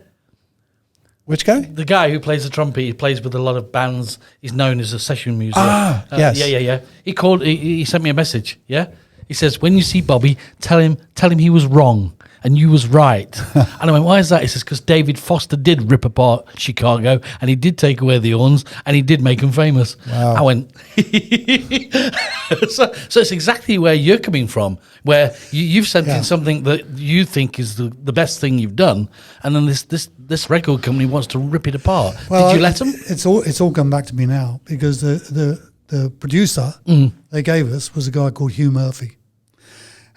Speaker 3: Which guy?
Speaker 2: The guy who plays the trumpet. He plays with a lot of bands. He's known as a session musician.
Speaker 3: Yes.
Speaker 2: Yeah. He called. He sent me a message. Yeah. He says, when you see Bobby, tell him he was wrong and you was right. And I went, why is that? He says, because David Foster did rip apart Chicago and he did take away the horns and he did make them famous.
Speaker 3: Wow.
Speaker 2: I went, so it's exactly where you're coming from, where you've sent in something that you think is the best thing you've done, and then this record company wants to rip it apart.
Speaker 4: Well,
Speaker 2: did you let them?
Speaker 4: It's all come back to me now because the producer they gave us was a guy called Hugh Murphy.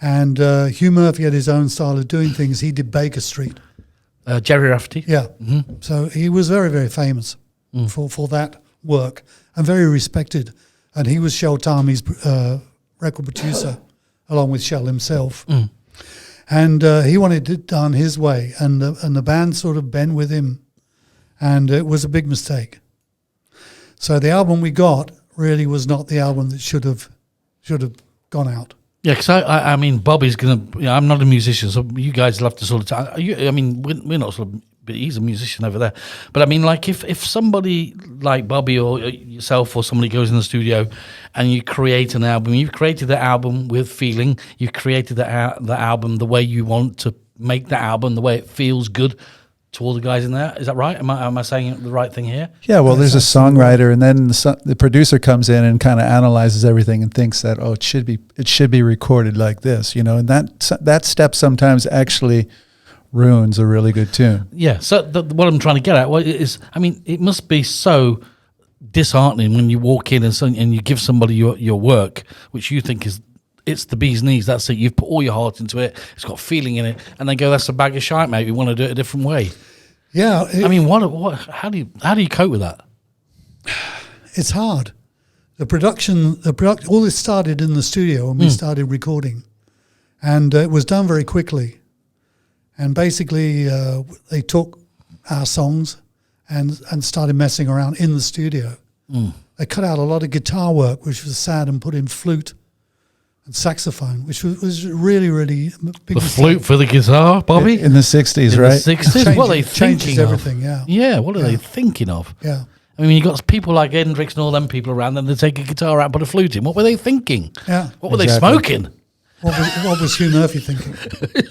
Speaker 4: And Hugh Murphy had his own style of doing things. He did Baker Street.
Speaker 2: Jerry Rafferty.
Speaker 4: Yeah. Mm-hmm. So he was very, very famous for that work and very respected. And he was Shel Talmey's record producer along with Shel himself. And he wanted it done his way. And the band sort of bent with him. And it was a big mistake. So the album we got really was not the album that should have gone out.
Speaker 2: Yeah, because I mean, Bobby's gonna. I'm not a musician, so you guys will have to sort of. I mean, we're not sort of. But he's a musician over there. But I mean, like, if somebody like Bobby or yourself or somebody goes in the studio and you create an album, you've created the album with feeling. You've created the album the way you want to make the album, the way it feels good to all the guys in there. Is that right? Am I saying the right thing here?
Speaker 3: Yeah, well, there's a songwriter, and then the producer comes in and kind of analyzes everything and thinks that, it should be recorded like this, and that step sometimes actually ruins a really good tune.
Speaker 2: Yeah. So what I'm trying to get at is, I mean, it must be so disheartening when you walk in and you give somebody your work, which you think it's the bee's knees. That's it. You've put all your heart into it. It's got feeling in it, and they go, "That's a bag of shite, mate. We want to do it a different way."
Speaker 4: Yeah.
Speaker 2: I mean, what? How do you cope with that?
Speaker 4: It's hard. The production. All this started in the studio when we started recording, and it was done very quickly. And basically, they took our songs and started messing around in the studio. They cut out a lot of guitar work, which was sad, and put in flute and saxophone, which was really, really big.
Speaker 2: The flute for the guitar, Bobby?
Speaker 3: In the 60s, right?
Speaker 2: The 60s? What are they thinking
Speaker 4: changes
Speaker 2: of?
Speaker 4: everything, yeah.
Speaker 2: Yeah, what are they thinking of?
Speaker 4: Yeah.
Speaker 2: I mean, you got people like Hendrix and all them people around, then they take a guitar out and put a flute in. What were they thinking?
Speaker 4: Yeah.
Speaker 2: What were they
Speaker 3: Exactly.
Speaker 2: smoking?
Speaker 4: What was Hugh Murphy thinking?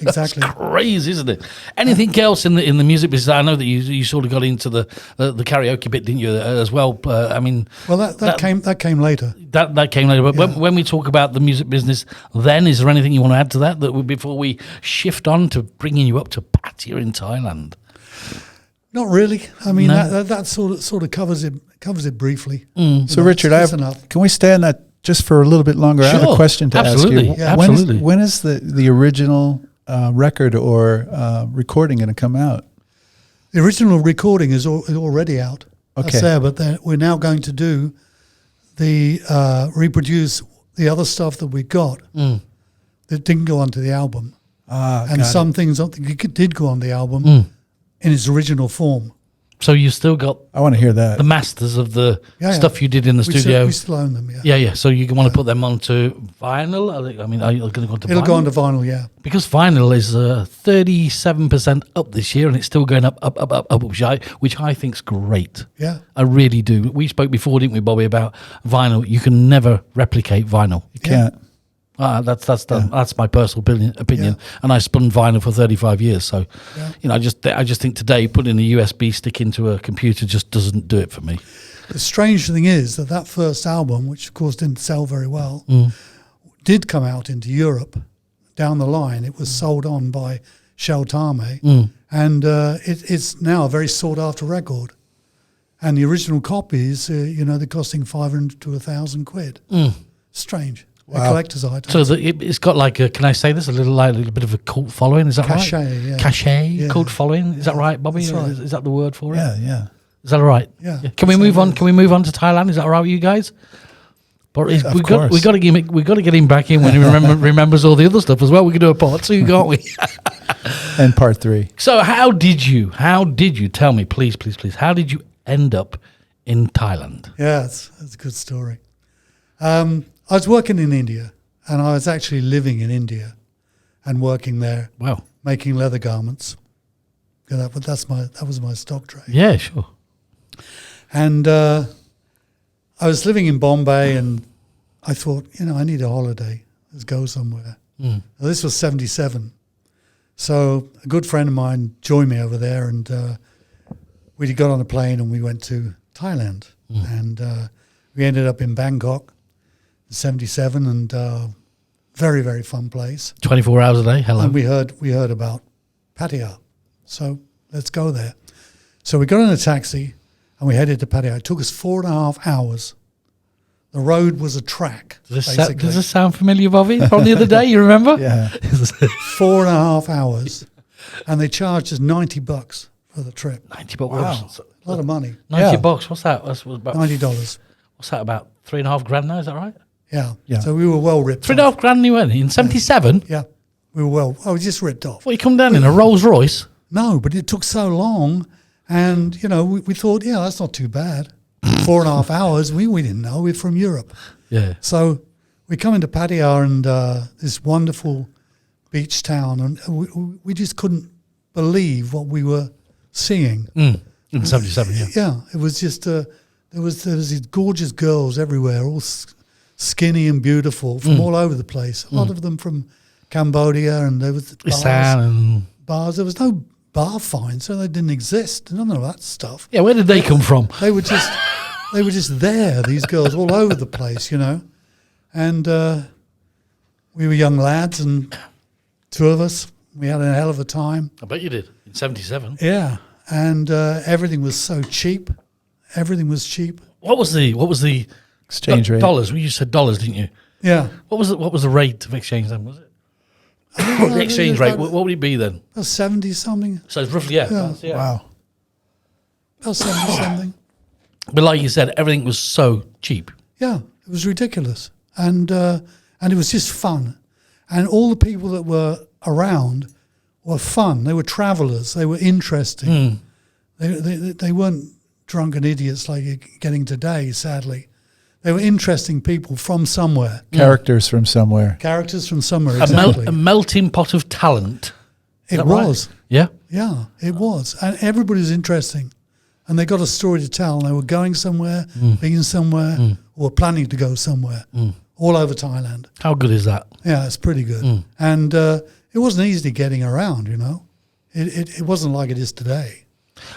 Speaker 4: Exactly.
Speaker 2: Crazy, isn't it? Anything else in the music business? I know that you sort of got into the karaoke bit, didn't you, as well? I mean,
Speaker 4: Well, that came later.
Speaker 2: That came later. But when we talk about the music business, then is there anything you want to add to that before we shift on to bringing you up to Pattaya in Thailand?
Speaker 4: Not really. I mean,
Speaker 2: No.
Speaker 4: that sort of covers it briefly.
Speaker 3: So, Richard,
Speaker 4: it's enough.
Speaker 3: can we stay on that just for a little bit longer? I have a
Speaker 2: Sure.
Speaker 3: question to
Speaker 2: Absolutely.
Speaker 3: ask you.
Speaker 2: Yeah.
Speaker 3: When
Speaker 2: Absolutely.
Speaker 3: when is the original record or recording going to come out?
Speaker 4: The original recording is already out.
Speaker 3: Okay.
Speaker 4: That's there, but then we're now going to do reproduce the other stuff that we got that didn't go onto the album, and some things that did go on the album in its original form.
Speaker 2: So you still got
Speaker 3: I want to hear that.
Speaker 2: the masters of the
Speaker 4: Yeah, yeah.
Speaker 2: stuff you did in the studio.
Speaker 4: We still own them.
Speaker 2: Yeah. So you want to put them onto vinyl? I mean, are you going to go onto
Speaker 4: It'll
Speaker 2: vinyl?
Speaker 4: go onto vinyl. Yeah.
Speaker 2: Because vinyl is 37% up this year, and it's still going up, which I think's great.
Speaker 4: Yeah.
Speaker 2: I really do. We spoke before, didn't we, Bobby, about vinyl? You can never replicate vinyl.
Speaker 3: You can't.
Speaker 2: That's my personal opinion. And I spun vinyl for 35 years. So, I just think today putting a USB stick into a computer just doesn't do it for me.
Speaker 4: The strange thing is that first album, which of course didn't sell very well, did come out into Europe down the line. It was sold on by Shel Tame, and it's now a very sought after record. And the original copies, they're costing 500 to 1,000 quid. Strange. A collector's item.
Speaker 2: So it's got like can I say this, a little bit of a cult following, is that
Speaker 4: Cachet,
Speaker 2: right?
Speaker 4: yeah.
Speaker 2: Cachet,
Speaker 4: Yeah.
Speaker 2: cult following, is that right, Bobby?
Speaker 4: That's right.
Speaker 2: Is that the word for it?
Speaker 3: Yeah.
Speaker 2: Is that all right?
Speaker 4: Yeah.
Speaker 2: Can we move on? Can we move on to Thailand? Is that all right with you guys? But we
Speaker 3: course.
Speaker 2: got to get him back in when he remembers all the other stuff as well. We can do a part 2, can't we?
Speaker 3: And part 3.
Speaker 2: So how did you tell me, please, how did you end up in Thailand?
Speaker 4: Yeah, that's a good story. I was working in India, and I was actually living in India and working there,
Speaker 2: Wow.
Speaker 4: making leather garments. Yeah, that was my stock trade.
Speaker 2: Yeah, sure.
Speaker 4: And I was living in Bombay, and I thought, I need a holiday. Let's go somewhere. Now, this was 1977. So a good friend of mine joined me over there, and we got on a plane and we went to Thailand. And we ended up in Bangkok in 1977, and very, very fun place.
Speaker 2: 24 hours a day. Hello.
Speaker 4: And we heard about Pattaya. So let's go there. So we got in a taxi and we headed to Pattaya. It took us 4.5 hours. The road was a track,
Speaker 2: Does
Speaker 4: basically.
Speaker 2: this sound familiar, Bobby? From the other day, you remember?
Speaker 3: Yeah.
Speaker 4: 4.5 hours. And they charged us $90 for the trip.
Speaker 2: $90.
Speaker 3: Wow.
Speaker 4: A lot of money.
Speaker 2: $90. What's that? That's about
Speaker 4: $90.
Speaker 2: What's that? About $3.5 grand now? Is that right?
Speaker 4: Yeah.
Speaker 3: Yeah.
Speaker 4: So we were well ripped off.
Speaker 2: $3.5 grand you went in 77.
Speaker 4: Yeah. We were just ripped off.
Speaker 2: Well, you come down in a Rolls Royce.
Speaker 4: No, but it took so long. And, we thought, that's not too bad. 4.5 hours. We didn't know. We're from Europe.
Speaker 2: Yeah.
Speaker 4: So we come into Pattaya and this wonderful beach town, and we just couldn't believe what we were seeing.
Speaker 2: In 77, yeah.
Speaker 4: Yeah, it was just there was these gorgeous girls everywhere, all skinny and beautiful from all over the place. A lot of them from Cambodia, and there was bars. There was no bar fine, so they didn't exist. None of that stuff.
Speaker 2: Yeah, where did they come from?
Speaker 4: They were just there. These girls all over the place, you know, and we were young lads, and two of us. We had a hell of a time.
Speaker 2: I bet you did in 77.
Speaker 4: Yeah, and everything was so cheap. Everything was cheap.
Speaker 2: What was the
Speaker 3: Exchange rate.
Speaker 2: dollars? You said dollars, didn't you?
Speaker 4: Yeah.
Speaker 2: What was the rate of exchange then? Was it the exchange rate? What would it be then?
Speaker 4: About 70 something.
Speaker 2: So it's roughly yeah.
Speaker 3: Wow.
Speaker 4: About 70 something.
Speaker 2: But like you said, everything was so cheap.
Speaker 4: Yeah, it was ridiculous, and it was just fun, and all the people that were around were fun. They were travellers. They were interesting. They weren't drunken idiots like you're getting today. Sadly, they were interesting people from somewhere.
Speaker 3: Characters from somewhere.
Speaker 4: Characters from somewhere. Exactly.
Speaker 2: A melting pot of talent. Is
Speaker 4: It
Speaker 2: that right?
Speaker 4: was.
Speaker 2: Yeah.
Speaker 4: Yeah, it was, and everybody was interesting, and they got a story to tell. And they were going somewhere, being somewhere, or planning to go somewhere, all over Thailand.
Speaker 2: How good is that?
Speaker 4: Yeah, it's pretty good. And it wasn't easy getting around, you know. It wasn't like it is today.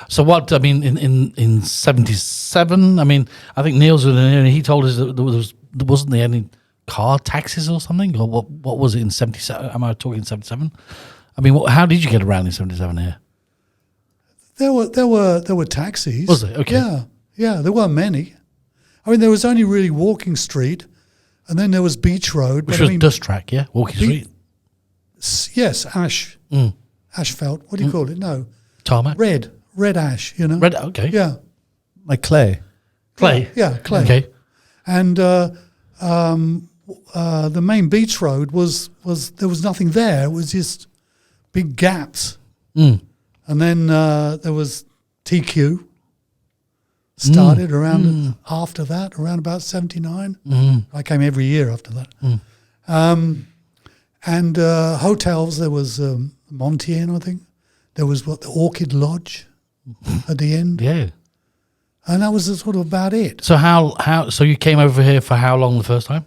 Speaker 2: So what, I mean, in 77, I mean, I think Neil's in here and he told us that there wasn't any car taxes or something, or what was it in 77? Am I talking 77? I mean, how did you get around in 77 here?
Speaker 4: There were taxis.
Speaker 2: Was there? Okay.
Speaker 4: Yeah, there weren't many. I mean, there was only really Walking Street, and then there was Beach Road.
Speaker 2: Which
Speaker 4: but
Speaker 2: was
Speaker 4: I mean,
Speaker 2: Dust Track, yeah? Walking Street?
Speaker 4: Yes, ash. Asphalt. What do you call it? No.
Speaker 2: Tarmac?
Speaker 4: Red ash, you know.
Speaker 2: Red, okay.
Speaker 4: Yeah.
Speaker 3: Like clay.
Speaker 2: Clay?
Speaker 4: Yeah, clay.
Speaker 2: Okay.
Speaker 4: And the main beach road was there was nothing there. It was just big gaps. And then there was TQ. Started around after that, around about 79. I came every year after that. And hotels, there was Montien, I think. There was the Orchid Lodge at the end.
Speaker 2: Yeah.
Speaker 4: And that was sort of about it.
Speaker 2: So so you came over here for how long the first time?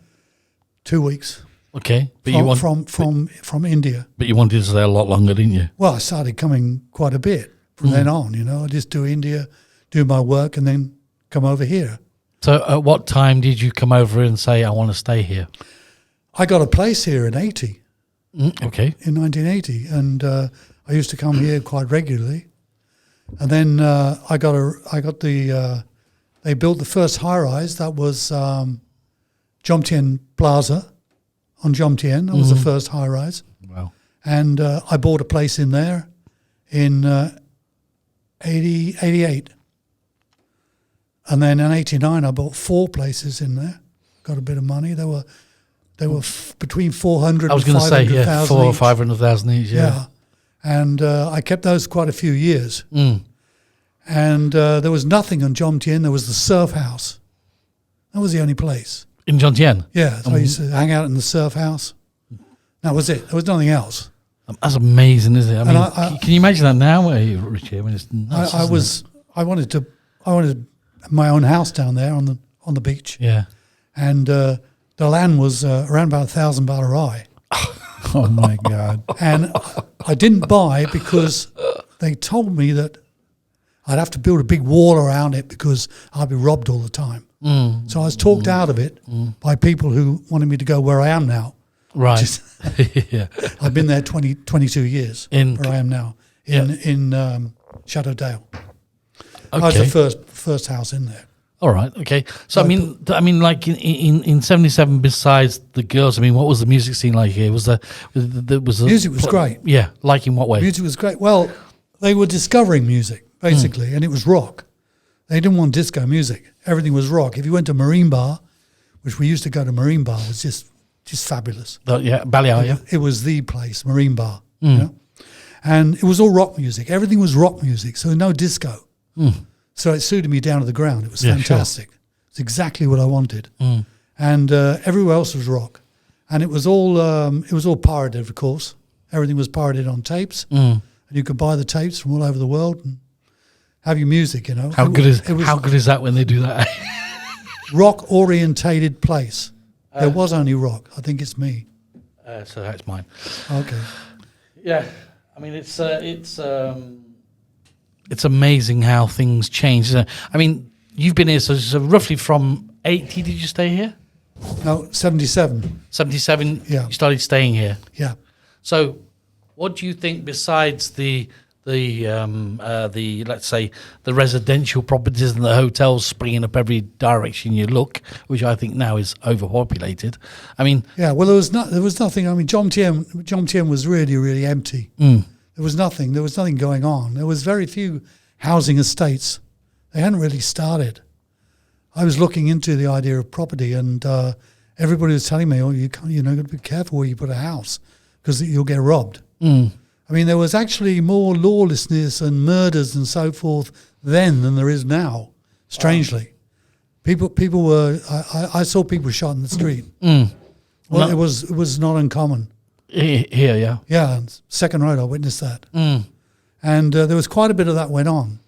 Speaker 4: 2 weeks.
Speaker 2: Okay. But
Speaker 4: From India.
Speaker 2: But you wanted to stay a lot longer, didn't you?
Speaker 4: Well, I started coming quite a bit from then on, you know. I just do India, do my work, and then come over here.
Speaker 2: So at what time did you come over and say, I want to stay here?
Speaker 4: I got a place here in 80,
Speaker 2: Okay.
Speaker 4: in 1980, and I used to come here quite regularly. And then they built the first high-rise. That was Jomtien Plaza on Jomtien. That was the first high-rise.
Speaker 2: Wow.
Speaker 4: And I bought a place in there in 88. And then in 89, I bought 4 places in there. Got a bit of money. They were between 400
Speaker 2: I was
Speaker 4: and
Speaker 2: going to say,
Speaker 4: 500,000
Speaker 2: 400,000 or
Speaker 4: each.
Speaker 2: 500,000 each, yeah.
Speaker 4: And I kept those quite a few years. And there was nothing on Jomtien. There was the surf house. That was the only place.
Speaker 2: In Jomtien?
Speaker 4: Yeah, so I used to hang out in the surf house. That was it. There was nothing else.
Speaker 2: That's amazing, isn't it? I mean,
Speaker 4: I-
Speaker 2: can you imagine that now, Richie? I mean, it's nuts,
Speaker 4: I wanted my own house down there on the beach.
Speaker 2: Yeah.
Speaker 4: And the land was around about 1,000 baht a rai.
Speaker 3: Oh my God.
Speaker 4: And I didn't buy because they told me that I'd have to build a big wall around it because I'd be robbed all the time. So I was talked out of it by people who wanted me to go where I am now.
Speaker 2: Right. Yeah.
Speaker 4: I've been there 22 years
Speaker 2: In-
Speaker 4: where I am now in Shadowdale. I was
Speaker 2: Okay.
Speaker 4: the first house in there.
Speaker 2: All right. Okay. So I mean, like in 77, besides the girls, I mean, what was the music scene like here?
Speaker 4: Music was great.
Speaker 2: Yeah. Like in what way?
Speaker 4: Music was great. Well, they were discovering music basically, and it was rock. They didn't want disco music. Everything was rock. If you went to Marine Bar, which we used to go to Marine Bar, it was just fabulous.
Speaker 2: Yeah. Balear, yeah.
Speaker 4: It was the place, Marine Bar. You know? And it was all rock music. Everything was rock music, so no disco. So it suited me down to the ground. It was
Speaker 2: Yeah,
Speaker 4: fantastic. It's exactly what I wanted. and everywhere else was rock, and it was all pirated, of course. Everything was pirated on tapes, and you could buy the tapes from all over the world and have your music. You know,
Speaker 2: How good is that when they do that?
Speaker 4: rock orientated place. There was only rock. I think it's me.
Speaker 2: So that's mine.
Speaker 4: Okay.
Speaker 2: Yeah, I mean it's amazing how things change. I mean, you've been here so roughly from 80. Did you stay here?
Speaker 4: No, 77.
Speaker 2: 77.
Speaker 4: Yeah.
Speaker 2: You started staying here.
Speaker 4: Yeah.
Speaker 2: So, what do you think besides the let's say the residential properties and the hotels springing up every direction you look, which I think now is overpopulated? I mean,
Speaker 4: Yeah. Well, there was nothing. I mean, Jomtien was really, really empty. There was nothing. There was nothing going on. There was very few housing estates. They hadn't really started. I was looking into the idea of property, and everybody was telling me, "Oh, you got to be careful where you put a house because you'll get robbed." I mean, there was actually more lawlessness and murders and so forth then than there is now. Strangely, people were. I saw people shot in the street. Well, it was not uncommon.
Speaker 2: here, yeah.
Speaker 4: Yeah, and Second Road, I witnessed that. And there was quite a bit of that went on.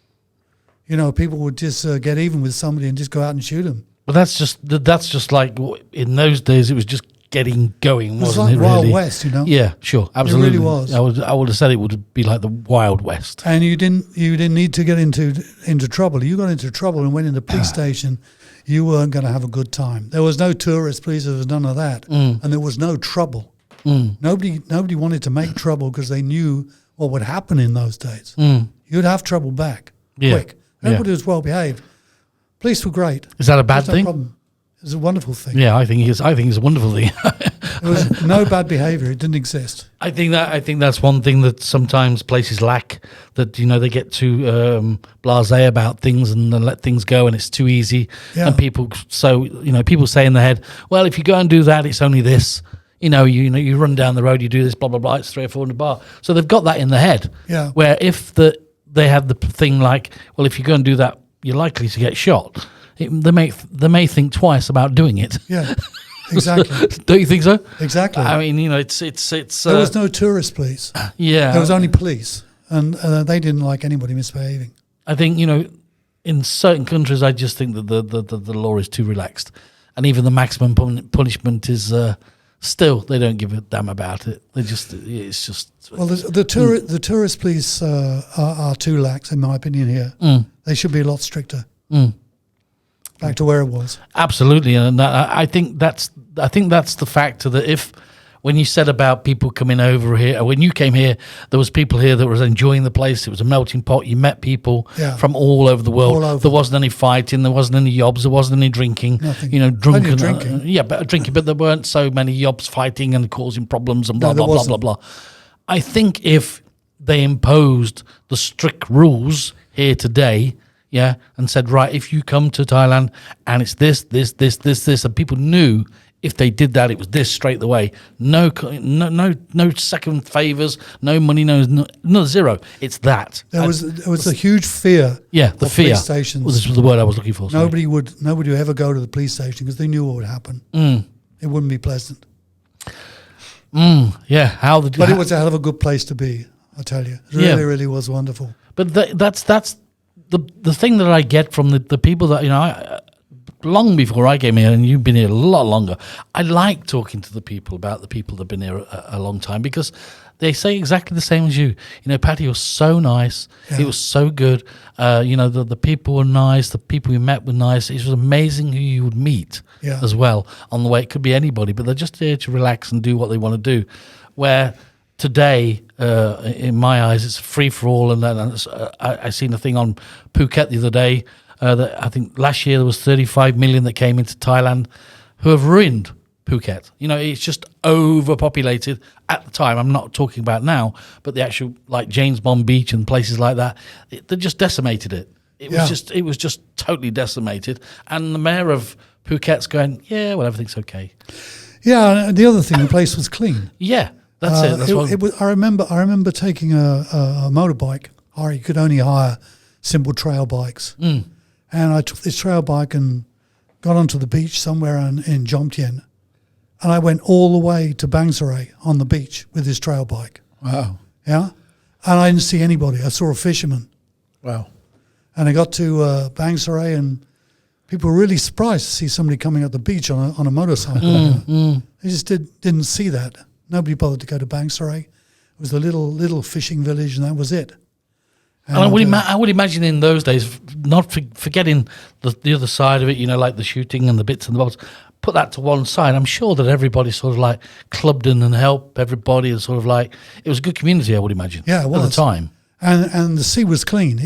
Speaker 4: You know, people would just get even with somebody and just go out and shoot them.
Speaker 2: But that's just like in those days. It was just getting going,
Speaker 4: It was
Speaker 2: wasn't
Speaker 4: like
Speaker 2: it?
Speaker 4: Wild
Speaker 2: Really?
Speaker 4: West, you know.
Speaker 2: Yeah, sure, absolutely.
Speaker 4: was.
Speaker 2: I would have said it would be like the Wild West.
Speaker 4: And you didn't need to get into trouble. You got into trouble and went into the police station. You weren't going to have a good time. There was no tourist police. There was none of that, and there was no trouble. Nobody wanted to make trouble because they knew what would happen in those days. You'd have trouble back quick. Everybody was well behaved. Police were great.
Speaker 2: Is that a bad
Speaker 4: There's no
Speaker 2: thing?
Speaker 4: problem. It was a wonderful thing.
Speaker 2: Yeah, I think it's a wonderful thing.
Speaker 4: There was no bad behaviour. It didn't exist.
Speaker 2: I think that's one thing that sometimes places lack. That they get too blasé about things and then let things go, and it's too easy.
Speaker 4: Yeah.
Speaker 2: And people say in their head, well, if you go and do that, it's only this. You run down the road, you do this, blah blah blah. It's 3 or 400 bar. So they've got that in their head.
Speaker 4: Yeah.
Speaker 2: Where if they have the thing like, well, if you go and do that, you're likely to get shot. They may think twice about doing it.
Speaker 4: Yeah, exactly.
Speaker 2: Don't you think so?
Speaker 4: Exactly.
Speaker 2: I mean, it's.
Speaker 4: There was no tourist police.
Speaker 2: Yeah.
Speaker 4: There was only police, and they didn't like anybody misbehaving.
Speaker 2: I think in certain countries, I just think that the law is too relaxed, and even the maximum punishment is still they don't give a damn about it. It's just.
Speaker 4: Well, the tourist police are too lax, in my opinion. Here, they should be a lot stricter. Back to where it was.
Speaker 2: Absolutely, and I think that's the factor that when you said about people coming over here, or when you came here, there was people here that was enjoying the place. It was a melting pot. You met people from all over the world.
Speaker 4: All over.
Speaker 2: There wasn't any fighting. There wasn't any yobs. There wasn't any drinking.
Speaker 4: Nothing.
Speaker 2: Drunken.
Speaker 4: Plenty of drinking.
Speaker 2: Drinking, but there weren't so many yobs fighting and causing problems and blah
Speaker 4: No,
Speaker 2: blah
Speaker 4: there
Speaker 2: blah blah
Speaker 4: wasn't.
Speaker 2: blah. I think if they imposed the strict rules here today. Yeah, and said, right, if you come to Thailand and it's this, and people knew if they did that, it was this straight away. No second favors, no money, no zero. It's that.
Speaker 4: There was a huge fear.
Speaker 2: Yeah, the
Speaker 4: of
Speaker 2: fear.
Speaker 4: Police stations.
Speaker 2: Well, this was the word I was looking for. Sorry.
Speaker 4: Nobody would ever go to the police station because they knew what would happen. It wouldn't be pleasant.
Speaker 2: Yeah,
Speaker 4: But it was a hell of a good place to be. I tell you, it really, really was wonderful.
Speaker 2: But that's the thing that I get from the people that long before I came here, and you've been here a lot longer. I like talking to the people about the people that've been here a long time because they say exactly the same as you. Patty was so nice.
Speaker 4: Yeah.
Speaker 2: It was so good. The people were nice. The people you met were nice. It was amazing who you would meet as well on the way. It could be anybody, but they're just there to relax and do what they want to do. Where today, in my eyes, it's free for all. And then I seen a thing on Phuket the other day that I think last year there was 35 million that came into Thailand, who have ruined Phuket. It's just overpopulated at the time. I'm not talking about now, but the actual like James Bond Beach and places like that, they just decimated it. It was just totally decimated. And the mayor of Phuket's going, yeah, well, everything's okay.
Speaker 4: Yeah, and the other thing, the place was clean.
Speaker 2: Yeah. That's it. That's
Speaker 4: it was, I remember taking a motorbike. Or you could only hire simple trail bikes, and I took this trail bike and got onto the beach somewhere in Jomtien, and I went all the way to Bangsaray on the beach with his trail bike.
Speaker 3: Wow.
Speaker 4: Yeah, and I didn't see anybody. I saw a fisherman,
Speaker 3: Wow.
Speaker 4: and I got to Bangsaray, and people were really surprised to see somebody coming up the beach on a motorcycle. They just didn't see that. Nobody bothered to go to Bangsaray. It was a little fishing village, and that was it.
Speaker 2: And I would imagine in those days, not forgetting the other side of it, like the shooting and the bits and the bobs, put that to one side. I'm sure that everybody sort of like clubbed in and helped everybody, and sort of like it was a good community, I would imagine.
Speaker 4: Yeah, it was.
Speaker 2: At the time.
Speaker 4: And the sea was clean.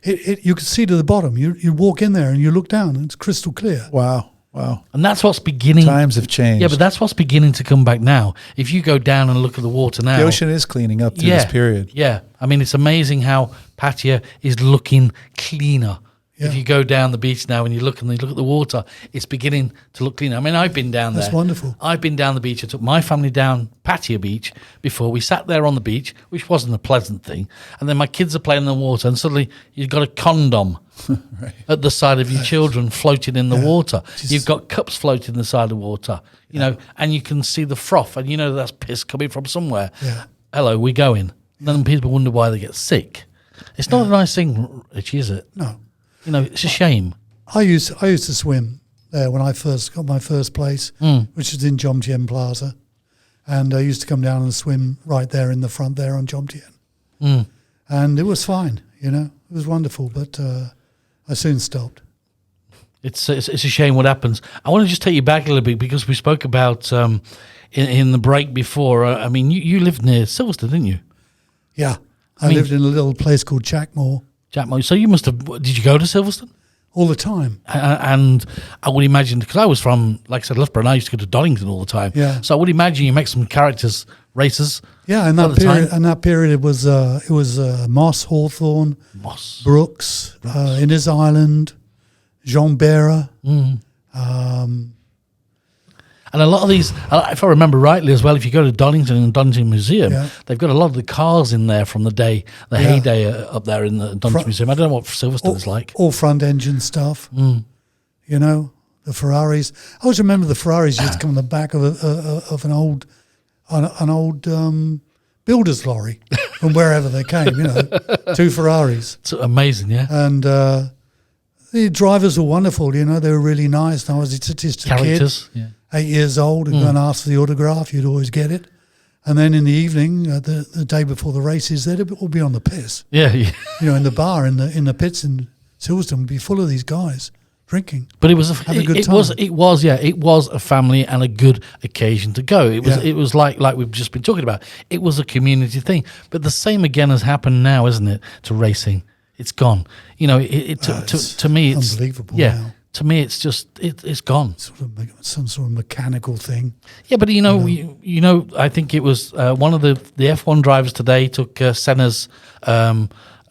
Speaker 4: You could see to the bottom. You walk in there and you look down, and it's crystal clear.
Speaker 3: Wow. Wow.
Speaker 2: And that's what's beginning.
Speaker 3: Times have changed.
Speaker 2: Yeah, but that's what's beginning to come back now. If you go down and look at the water now,
Speaker 3: the ocean is cleaning up through this period.
Speaker 2: Yeah, I mean, it's amazing how Pattaya is looking cleaner.
Speaker 4: Yeah.
Speaker 2: If you go down the beach now and you look at the water, it's beginning to look cleaner. I mean, I've been down there.
Speaker 4: That's wonderful.
Speaker 2: I've been down the beach. I took my family down Pattaya Beach before. We sat there on the beach, which wasn't a pleasant thing. And then my kids are playing in the water, and suddenly you've got a condom
Speaker 3: Right.
Speaker 2: at the side of your children floating in the water. You've got cups floating in the side of the water, and you can see the froth, and that's piss coming from somewhere.
Speaker 4: Yeah.
Speaker 2: Hello, we going. Then people wonder why they get sick. It's not a nice thing, Richie, is it?
Speaker 4: No.
Speaker 2: It's a shame.
Speaker 4: I used to swim there when I first got my first place, which was in Jomtien Plaza. And I used to come down and swim right there in the front there on Jomtien. And it was fine, it was wonderful, but I soon stopped.
Speaker 2: It's a shame what happens. I want to just take you back a little bit, because we spoke about in the break before. I mean, you lived near Silverstone, didn't you?
Speaker 4: Yeah. I lived in a little place called Jackmore.
Speaker 2: Jackmore. So you must have. Did you go to Silverstone?
Speaker 4: All the time.
Speaker 2: And I would imagine, because I was from, like I said, Loughborough, and I used to go to Donington all the time.
Speaker 4: Yeah.
Speaker 2: So I would imagine you make some characters races.
Speaker 4: Yeah, in that period, it was Moss, Hawthorne, Brooks, Innes Island, Jean Bera.
Speaker 2: And a lot of these, if I remember rightly as well, if you go to Donington and Donington Museum, they've got a lot of the cars in there from the heyday up there in the Donington Museum. I don't know what Silverstone's like.
Speaker 4: All front engine stuff, the Ferraris. I always remember the Ferraris used to come on the back of an old builder's lorry from wherever they came, 2 Ferraris.
Speaker 2: It's amazing, yeah.
Speaker 4: And the drivers were wonderful, they were really nice. And I was just a
Speaker 2: Characters,
Speaker 4: kid. 8 years old, and go and ask for the autograph, you'd always get it. And then in the evening, the day before the races, they'd all be on the piss.
Speaker 2: Yeah.
Speaker 4: In the bar, in the pits in Silverstone, would be full of these guys drinking.
Speaker 2: But it was
Speaker 4: a good time.
Speaker 2: It was a family and a good occasion to go. It was like we've just been talking about. It was a community thing. But the same again has happened now, isn't it? To racing, it's gone. To me, it's
Speaker 4: unbelievable.
Speaker 2: Yeah.
Speaker 4: Now.
Speaker 2: To me, it's just it's gone.
Speaker 4: Some sort of mechanical thing.
Speaker 2: Yeah, but I think it was one of the F1 drivers today took Senna's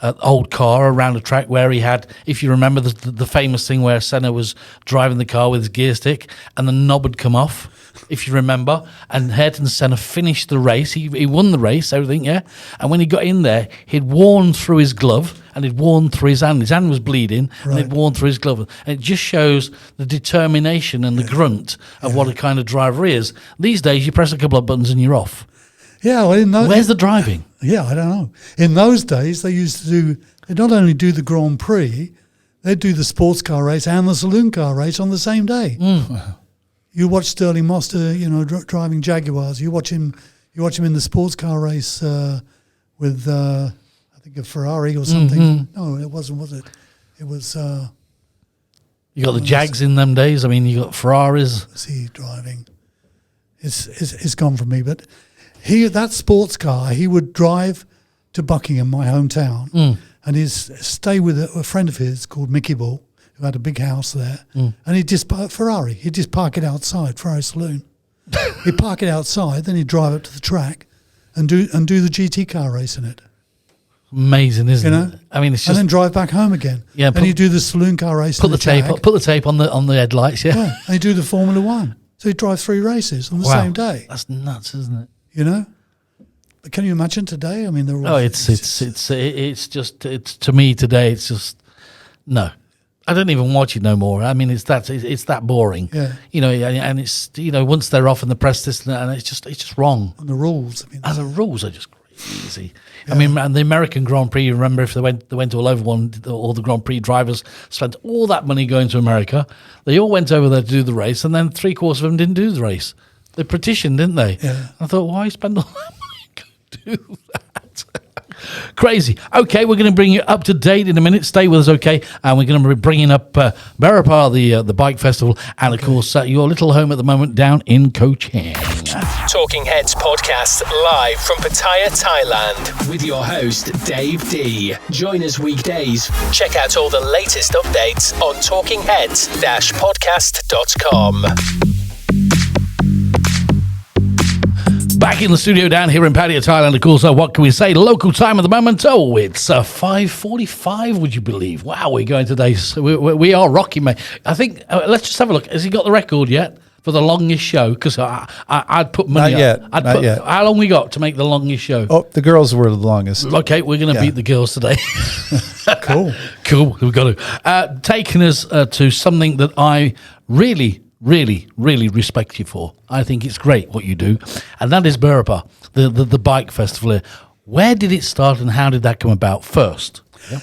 Speaker 2: old car around a track where he had, if you remember, the famous thing where Senna was driving the car with his gear stick and the knob had come off, if you remember, and Ayrton Senna finished the race. He won the race, everything, yeah. And when he got in there, he'd worn through his glove and he'd worn through his hand. His hand was bleeding, and he'd worn through his glove. And it just shows the determination and the grunt of what a kind of driver he is. These days, you press a couple of buttons and you're off.
Speaker 4: Yeah, well,
Speaker 2: where's the driving?
Speaker 4: Yeah, I don't know. In those days, they used to they not only do the Grand Prix, they'd do the sports car race and the saloon car race on the same day.
Speaker 3: Wow.
Speaker 4: You watch Sterling Moster, driving Jaguars. You watch him in the sports car race with I think a Ferrari or something. No, it wasn't. Was it? It was.
Speaker 2: You got the Jags in them days. I mean, you got Ferraris.
Speaker 4: Was he driving? It's gone from me, but. That sports car, he would drive to Buckingham, my hometown, and he'd stay with a friend of his called Mickey Ball, who had a big house there, and he'd just Ferrari. He'd just park it outside, Ferrari Saloon. He'd park it outside, then he'd drive up to the track and do the GT car race in it.
Speaker 2: Amazing, isn't it? I mean, it's just,
Speaker 4: and then drive back home again. Yeah, and he'd do the saloon car race.
Speaker 2: Put the tape on the headlights. Yeah,
Speaker 4: and he'd do the Formula One. So he'd drive 3 races on the same day.
Speaker 2: That's nuts, isn't it?
Speaker 4: But can you imagine today? I mean, they're all.
Speaker 2: Oh, it's just to me today. It's just no. I don't even watch it no more. I mean, it's that boring.
Speaker 4: Yeah.
Speaker 2: You know, and it's, you know, once they're off in the press this and it's just wrong.
Speaker 4: And the rules. I mean,
Speaker 2: And the rules are just crazy. I mean, and the American Grand Prix, remember, if they went all over one, all the Grand Prix drivers spent all that money going to America. They all went over there to do the race, and then 3/4 of them didn't do the race. They petitioned, didn't they?
Speaker 4: Yeah.
Speaker 2: I thought, why spend all that money to do that? Crazy. Okay, we're going to bring you up to date in a minute. Stay with us, okay? And we're going to be bringing up Berapar, the bike festival, and of course your little home at the moment down in Cochin.
Speaker 1: Talking Heads podcast live from Pattaya, Thailand, with your host Dave D. Join us weekdays. Check out all the latest updates on talkingheads-podcast.com.
Speaker 2: Back in the studio down here in Pattaya, Thailand, of course. What can we say? Local time at the moment. Oh, it's 5:45. Would you believe? Wow, we're going today. So we are rocking, mate. I think. Let's just have a look. Has he got the record yet for the longest show? Because I'd put money.
Speaker 3: Not yet.
Speaker 2: I'd
Speaker 3: Not
Speaker 2: put,
Speaker 3: yet.
Speaker 2: How long we got to make the longest show?
Speaker 3: Oh, the girls were the longest.
Speaker 2: Okay, we're going to beat the girls today.
Speaker 4: cool.
Speaker 2: Cool. We've got to. Taking us to something that I really respect you for. I think it's great what you do, and that is Berapar, the bike festival here. Where did it start, and how did that come about first? Yeah.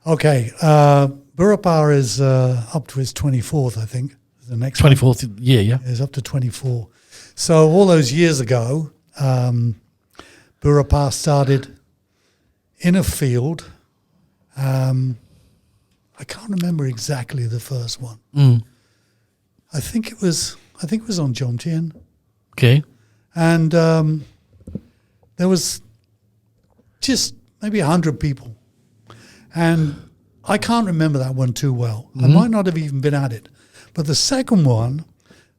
Speaker 4: Okay. Berapar is up to his 24th, I think. The next
Speaker 2: 24th year, yeah.
Speaker 4: is up to 24. So all those years ago, Berapar started in a field. I can't remember exactly the first one. I think it was on Jomtien,
Speaker 2: Okay.
Speaker 4: and there was just maybe 100 people, and I can't remember that one too well. I might not have even been at it, but the second one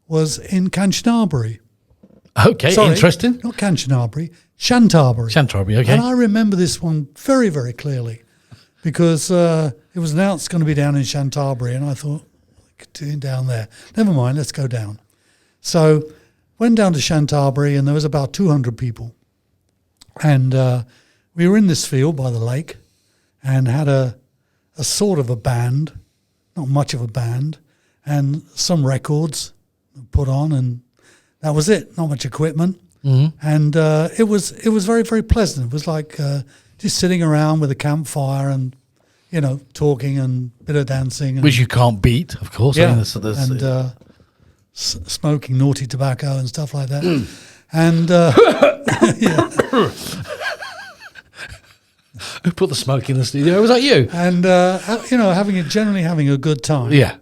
Speaker 4: was in Kanchanaburi.
Speaker 2: Okay,
Speaker 4: Sorry,
Speaker 2: interesting.
Speaker 4: not Kanchanaburi, Shantaburi.
Speaker 2: Shantaburi, okay.
Speaker 4: And I remember this one very, very clearly because it was announced it's going to be down in Shantaburi, and I thought, down there. Never mind, let's go down. So went down to Shantaburi, and there was about 200 people. And we were in this field by the lake and had a sort of a band, not much of a band, and some records put on, and that was it. Not much equipment. And it was very, very pleasant. It was like just sitting around with a campfire and, you know, talking and a bit of dancing. And,
Speaker 2: Which you can't beat, of course.
Speaker 4: yeah,
Speaker 2: I mean,
Speaker 4: and smoking naughty tobacco and stuff like that. And
Speaker 2: who put the smoke in the studio? Was that you?
Speaker 4: and you know, generally having a good time.
Speaker 2: Yeah.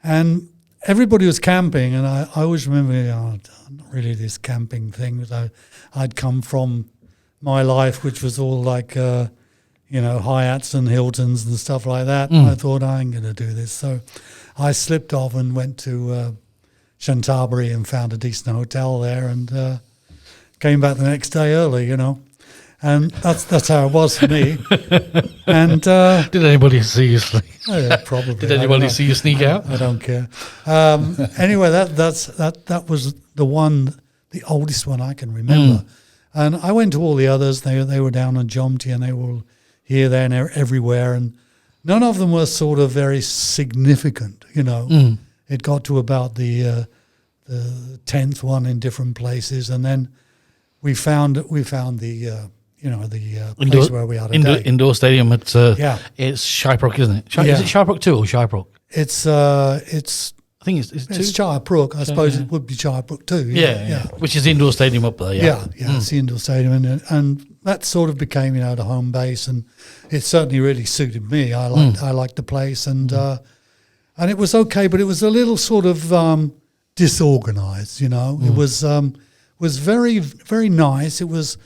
Speaker 4: And everybody was camping, and I always remember, not really this camping thing that I'd come from my life, which was all like, Hyatts and Hiltons and stuff like that. And I thought, I ain't going to do this. So I slipped off and went to Shantaburi and found a decent hotel there, and came back the next day early, you know. And that's how it was for me. And
Speaker 2: Did anybody see you sneak?
Speaker 4: yeah, probably.
Speaker 2: Did anybody see you sneak out?
Speaker 4: I don't care. Anyway, that was the oldest one I can remember. And I went to all the others. They were down on Jomtien, and they were all here, there, and everywhere. And none of them were sort of very significant, you know. It got to about the 10th one in different places, and then we found the place where we are today.
Speaker 2: Indoor stadium at
Speaker 4: Yeah.
Speaker 2: It's Shiprock, isn't it? Is
Speaker 4: Yeah.
Speaker 2: it Shiprock 2 or Shiprock?
Speaker 4: It's
Speaker 2: I think it's 2.
Speaker 4: It's Shiprock. I suppose it would be Shiprock too.
Speaker 2: Yeah. Which is the indoor stadium up there.
Speaker 4: Yeah, it's the indoor stadium, and that sort of became, the home base, and it certainly really suited me. I liked the place, and it was okay, but it was a little sort of disorganized. It was very, very nice. It was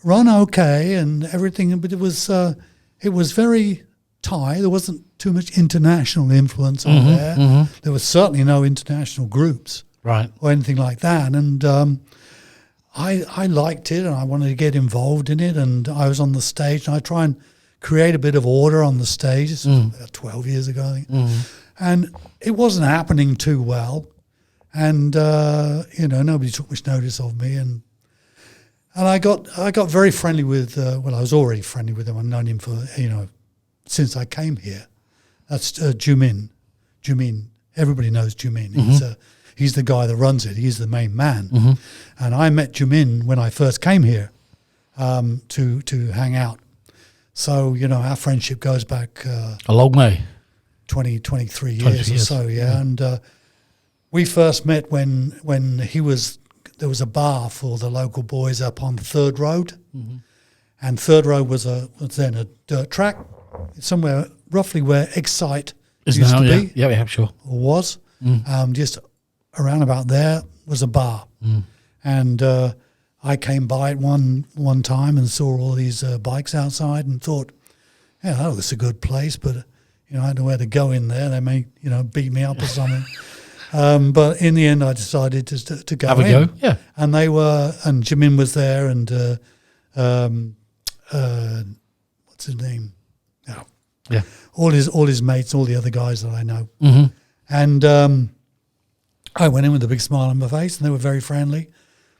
Speaker 4: run okay and everything, but it was very Thai. There wasn't too much international influence on there. There was certainly no international groups,
Speaker 2: Right.
Speaker 4: or anything like that. And I liked it, and I wanted to get involved in it. And I was on the stage, and I try and create a bit of order on the stage. This was about 12 years ago, I think. And it wasn't happening too well. And nobody took much notice of me. And I got very friendly with. I was already friendly with him. I've known him for since I came here. That's Jumin. Jumin. Everybody knows Jumin. He's the guy that runs it. He's the main man. And I met Jumin when I first came here to hang out. So, you know, our friendship goes back
Speaker 2: A long way.
Speaker 4: 23 years or so, yeah. And we first met when there was a bar for the local boys up on the Third Road. And Third Road was then a dirt track, somewhere roughly where Excite used to be.
Speaker 2: Yeah, sure.
Speaker 4: Or was. Just around about there was a bar. And I came by it one time and saw all these bikes outside and thought, yeah, that looks a good place, but you know, I don't know where to go in there. They may, you know, beat me up or something. But in the end, I decided to go
Speaker 2: Have a
Speaker 4: in.
Speaker 2: go, yeah.
Speaker 4: And Jimin was there, and what's his name? Oh,
Speaker 2: Yeah.
Speaker 4: all his mates, all the other guys that I know. And I went in with a big smile on my face, and they were very friendly.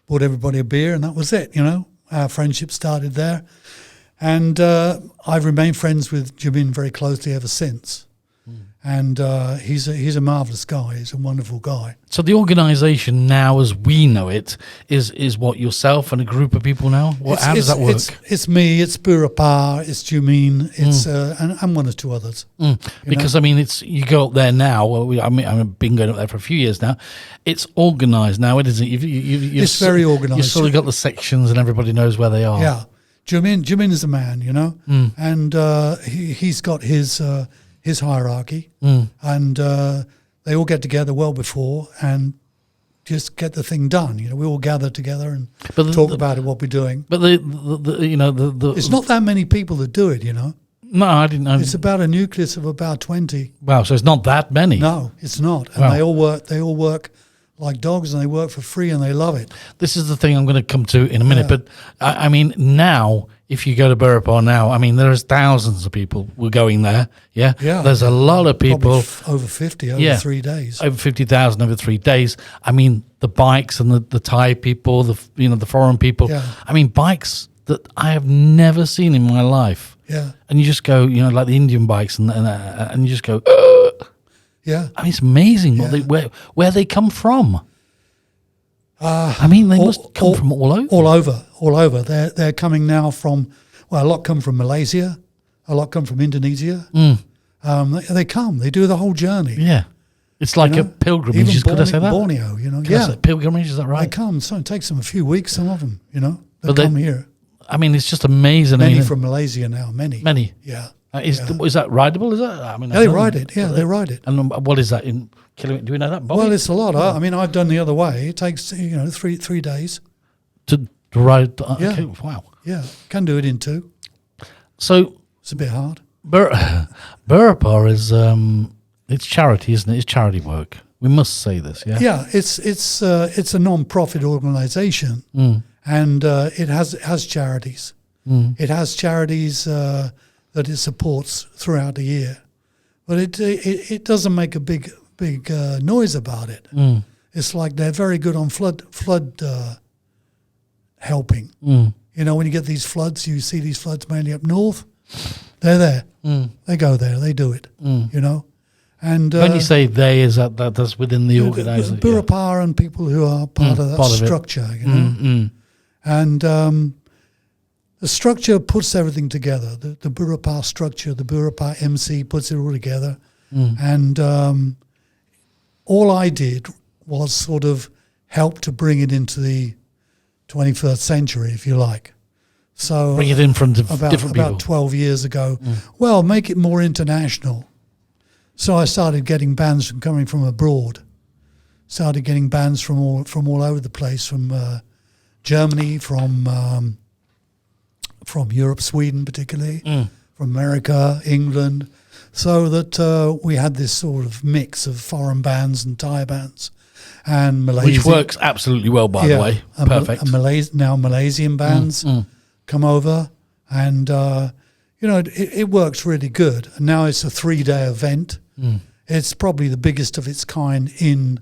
Speaker 4: Bought everybody a beer, and that was it. You know, our friendship started there, and I've remained friends with Jimin very closely ever since. And he's a marvelous guy. He's a wonderful guy.
Speaker 2: So the organisation now, as we know it, is what, yourself and a group of people now? How does that work?
Speaker 4: It's me. It's Burapar. It's Jumin. It's and one or two others.
Speaker 2: Because I mean, it's you go up there now. Well, I've been going up there for a few years now. It's organised now, isn't it?
Speaker 4: It's very organised.
Speaker 2: You've sort of got the sections, and everybody knows where they are.
Speaker 4: Yeah, Jimin is a man, you know, and he's got his hierarchy, and they all get together well before and just get the thing done. You know, we all gather together and talk about it, what we're doing.
Speaker 2: But the
Speaker 4: it's not that many people that do it. You know,
Speaker 2: no, I didn't know.
Speaker 4: It's about a nucleus of about 20.
Speaker 2: Wow, so it's not that many.
Speaker 4: No, it's not. And they all work like dogs, and they work for free, and they love it.
Speaker 2: This is the thing I'm going to come to in a minute. But I mean, now, if you go to Burapar now, I mean, there's thousands of people who are going there. Yeah.
Speaker 4: There's
Speaker 2: a lot of people.
Speaker 4: Over 50 over 3 days.
Speaker 2: Over 50,000 over 3 days. I mean, the bikes and the Thai people, the foreign people.
Speaker 4: Yeah.
Speaker 2: I mean, bikes that I have never seen in my life.
Speaker 4: Yeah.
Speaker 2: And you just go, you know, like the Indian bikes, and you just go,
Speaker 4: Yeah.
Speaker 2: I mean, it's amazing where they come from. I mean, they must come from all over.
Speaker 4: All over. They're coming now from, well, a lot come from Malaysia, a lot come from Indonesia. They come. They do the whole journey.
Speaker 2: Yeah. It's like a pilgrimage. Could I say that?
Speaker 4: Borneo, you know.
Speaker 2: Could I say pilgrimage, is that right?
Speaker 4: They come. So it takes them a few weeks, some of them, you know. They
Speaker 2: But
Speaker 4: come here.
Speaker 2: I mean, it's just amazing.
Speaker 4: Many from Malaysia now, many.
Speaker 2: Yeah. Is that rideable? Is that? I mean,
Speaker 4: they ride it. Yeah, they ride it.
Speaker 2: And what is that in kilometers? Do we know that, Bobby?
Speaker 4: Well, it's a lot. I mean, I've done the other way. It takes, you know, three days
Speaker 2: to ride.
Speaker 4: Yeah.
Speaker 2: Okay, wow.
Speaker 4: Yeah, can do it in 2.
Speaker 2: So
Speaker 4: it's a bit hard.
Speaker 2: Burapar is it's charity, isn't it? It's charity work. We must say this. Yeah.
Speaker 4: Yeah, it's a non-profit organisation, and it has charities. It has charities that it supports throughout the year, but it doesn't make a big noise about it. It's like they're very good on flood helping. You know, when you get these floods, you see these floods mainly up north. They're there. They go there. They do it. You know, and
Speaker 2: when you say they, is that's within the organisation?
Speaker 4: Burapar and people who are part of that structure. You know, and the structure puts everything together. The Burapar structure, the Burapar MC puts it all together. And all I did was sort of help to bring it into the 21st century, if you like. So
Speaker 2: bring it in from different people.
Speaker 4: About 12 years ago. Well, make it more international. So I started getting bands coming from abroad. Started getting bands from all over the place, from Germany, from Europe, Sweden particularly, from America, England, so that we had this sort of mix of foreign bands and Thai bands, and Malaysian,
Speaker 2: which works absolutely well, by the way. Perfect.
Speaker 4: Now Malaysian bands come over, and you know, it works really good. And now it's a 3-day event. It's probably the biggest of its kind in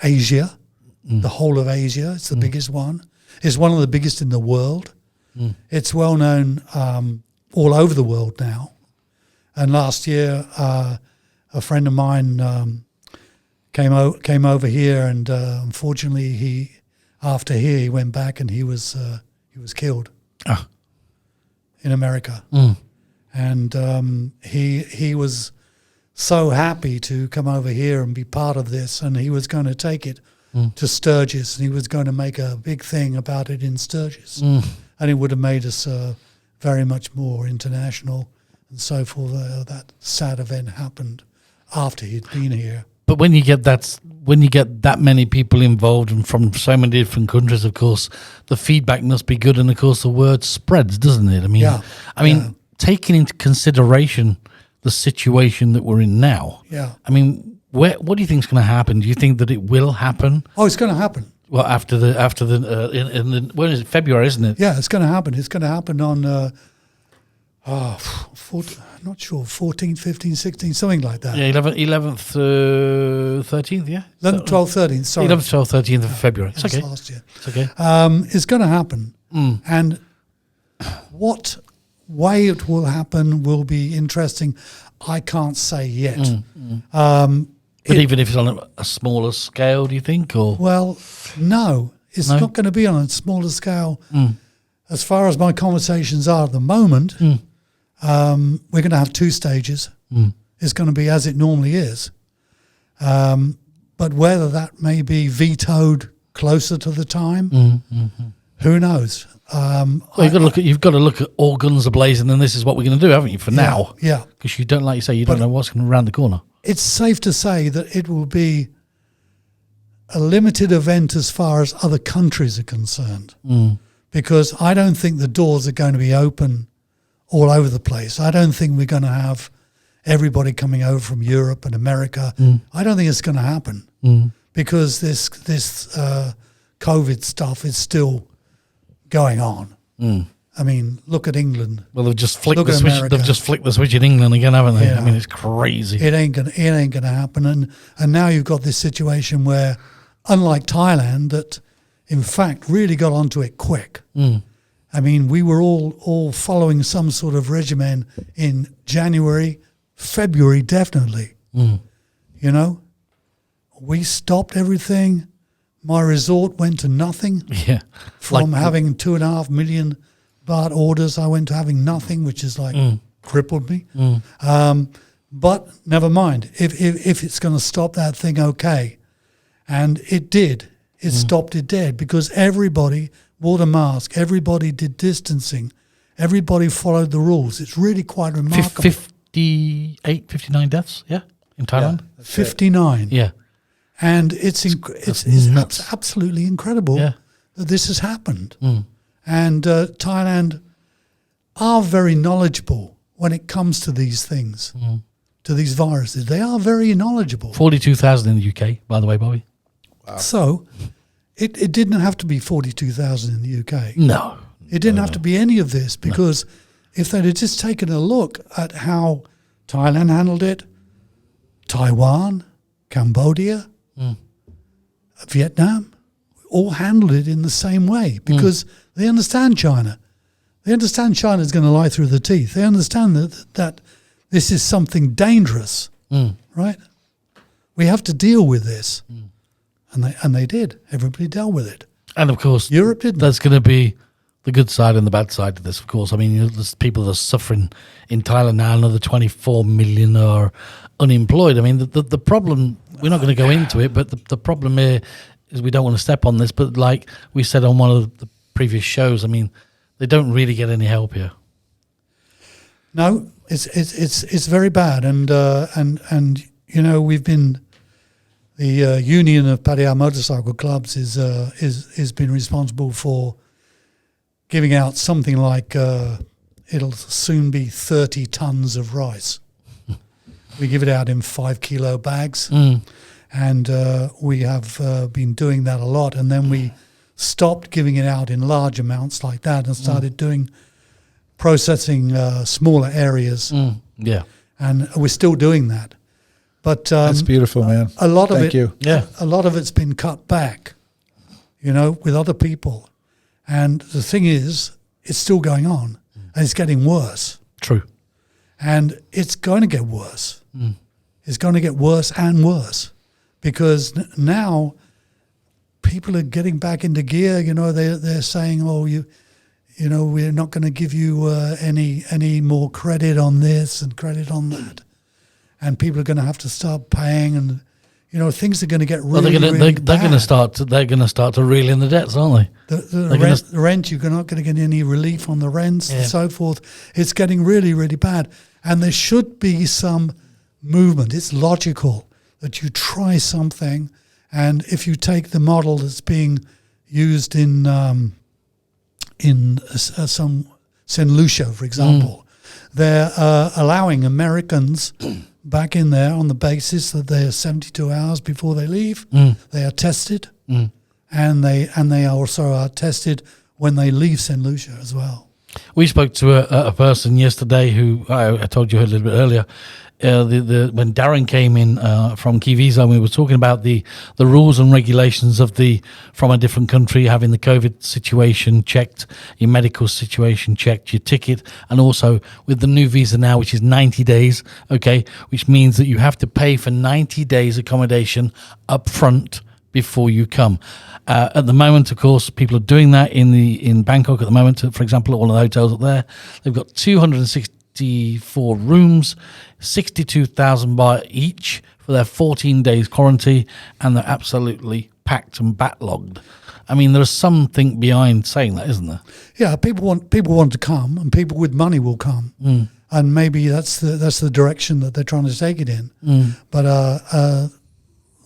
Speaker 4: Asia, the whole of Asia. It's the biggest one. It's one of the biggest in the world. It's well known all over the world now. And last year, a friend of mine came over here, and unfortunately, after he went back and he was killed in America. And he was so happy to come over here and be part of this, and he was going to take it to Sturgis, and he was going to make a big thing about it in Sturgis, and it would have made us very much more international and so forth. That sad event happened after he'd been here.
Speaker 2: But when you get that many people involved and from so many different countries, of course, the feedback must be good, and of course, the word spreads, doesn't it? I mean, taking into consideration the situation that we're in now.
Speaker 4: Yeah.
Speaker 2: I mean, what do you think is going to happen? Do you think that it will happen?
Speaker 4: Oh, it's going to happen.
Speaker 2: Well, after the when is it? February, isn't it?
Speaker 4: Yeah, it's going to happen. It's going to happen on, not sure, 14, 15, 16, something like that.
Speaker 2: Yeah, 11th, 13th, yeah?
Speaker 4: 11th, 12th, 13th, sorry.
Speaker 2: 11th, 12th, 13th of February. It's
Speaker 4: That's
Speaker 2: okay.
Speaker 4: last year.
Speaker 2: It's okay.
Speaker 4: It's going to happen. And what way it will happen will be interesting. I can't say yet.
Speaker 2: But even if it's on a smaller scale, do you think? Or
Speaker 4: Well, no, it's
Speaker 2: No?
Speaker 4: not going to be on a smaller scale. As far as my conversations are at the moment, we're going to have 2 stages. It's going to be as it normally is. But whether that may be vetoed closer to the time, who knows?
Speaker 2: well, you've got to look at all guns are blazing, and this is what we're going to do, haven't you? For now,
Speaker 4: Yeah.
Speaker 2: because you don't, like you say, you don't know what's going around the corner.
Speaker 4: It's safe to say that it will be a limited event as far as other countries are concerned, because I don't think the doors are going to be open all over the place. I don't think we're going to have everybody coming over from Europe and America. I don't think it's going to happen because this COVID stuff is still going on. I mean, look at England.
Speaker 2: Well, they've just flicked
Speaker 4: Look
Speaker 2: the
Speaker 4: at
Speaker 2: switch.
Speaker 4: America.
Speaker 2: They've just flicked the switch in England again, haven't they?
Speaker 4: Yeah.
Speaker 2: I mean, it's crazy.
Speaker 4: It ain't gonna happen. And now you've got this situation where, unlike Thailand, that in fact really got onto it quick. I mean, we were all following some sort of regimen in January, February, definitely. You know, we stopped everything. My resort went to nothing.
Speaker 2: Yeah,
Speaker 4: From having 2.5 million baht orders, I went to having nothing, which is like crippled me. But never mind. If it's going to stop that thing, okay. And it did. It stopped it dead because everybody wore a mask. Everybody did distancing. Everybody followed the rules. It's really quite remarkable.
Speaker 2: 58, 59 deaths, yeah, in Thailand.
Speaker 4: 59.
Speaker 2: Yeah.
Speaker 4: And it's
Speaker 2: nuts.
Speaker 4: absolutely incredible
Speaker 2: Yeah.
Speaker 4: that this has happened. And Thailand are very knowledgeable when it comes to these things, to these viruses. They are very knowledgeable.
Speaker 2: 42,000 in the UK, by the way, Bobby.
Speaker 4: So it didn't have to be 42,000 in the UK.
Speaker 2: No.
Speaker 4: It didn't have to be any of this because if they'd have just taken a look at how Thailand handled it, Taiwan, Cambodia, Vietnam, all handled it in the same way because they understand China. They understand China is going to lie through the teeth. They understand that this is something dangerous, right? We have to deal with this. And they did. Everybody dealt with it.
Speaker 2: And of course,
Speaker 4: Europe didn't.
Speaker 2: There's going to be the good side and the bad side to this, of course. I mean, there's people that are suffering in Thailand now. Another 24 million are unemployed. I mean, the problem, we're not going to go into it, but the problem here is we don't want to step on this. But like we said on one of the previous shows, I mean, they don't really get any help here.
Speaker 4: No, it's very bad. And you know, we've been... The Union of Pattaya Motorcycle Clubs is been responsible for giving out something like it'll soon be 30 tons of rice. We give it out in 5 kilo bags, and we have been doing that a lot. And then we stopped giving it out in large amounts like that and started doing processing smaller areas.
Speaker 2: Yeah.
Speaker 4: And we're still doing that. But
Speaker 3: That's beautiful, man.
Speaker 4: a lot of
Speaker 3: Thank
Speaker 4: it,
Speaker 3: you.
Speaker 2: Yeah.
Speaker 4: a lot of it's been cut back, you know, with other people. And the thing is, it's still going on, and it's getting worse.
Speaker 2: True.
Speaker 4: And it's going to get worse. It's going to get worse and worse because now people are getting back into gear. You know, they're saying, oh, you know, we're not going to give you any more credit on this and credit on that. And people are going to have to start paying, and you know, things are going to get really, really bad.
Speaker 2: They're going to start to reel in the debts, aren't they?
Speaker 4: The rent, you're not going to get any relief on the rents and so forth. It's getting really, really bad. And there should be some movement. It's logical that you try something, and if you take the model that's being used in some St. Lucia, for example, they're allowing Americans back in there on the basis that they are 72 hours before they leave. They are tested, and they also are tested when they leave St. Lucia as well.
Speaker 2: We spoke to a person yesterday who I told you a little bit earlier. When Darren came in from Key Visa, we were talking about the rules and regulations of from a different country, having the COVID situation checked, your medical situation checked, your ticket, and also with the new visa now, which is 90 days, okay, which means that you have to pay for 90 days accommodation up front before you come. At the moment, of course, people are doing that in Bangkok at the moment. For example, at one of the hotels up there, they've got 264 rooms, 62,000 baht each for their 14 days quarantine, and they're absolutely packed and backlogged. I mean, there's something behind saying that, isn't there?
Speaker 4: Yeah, people want to come, and people with money will come, and maybe that's the direction that they're trying to take it in. But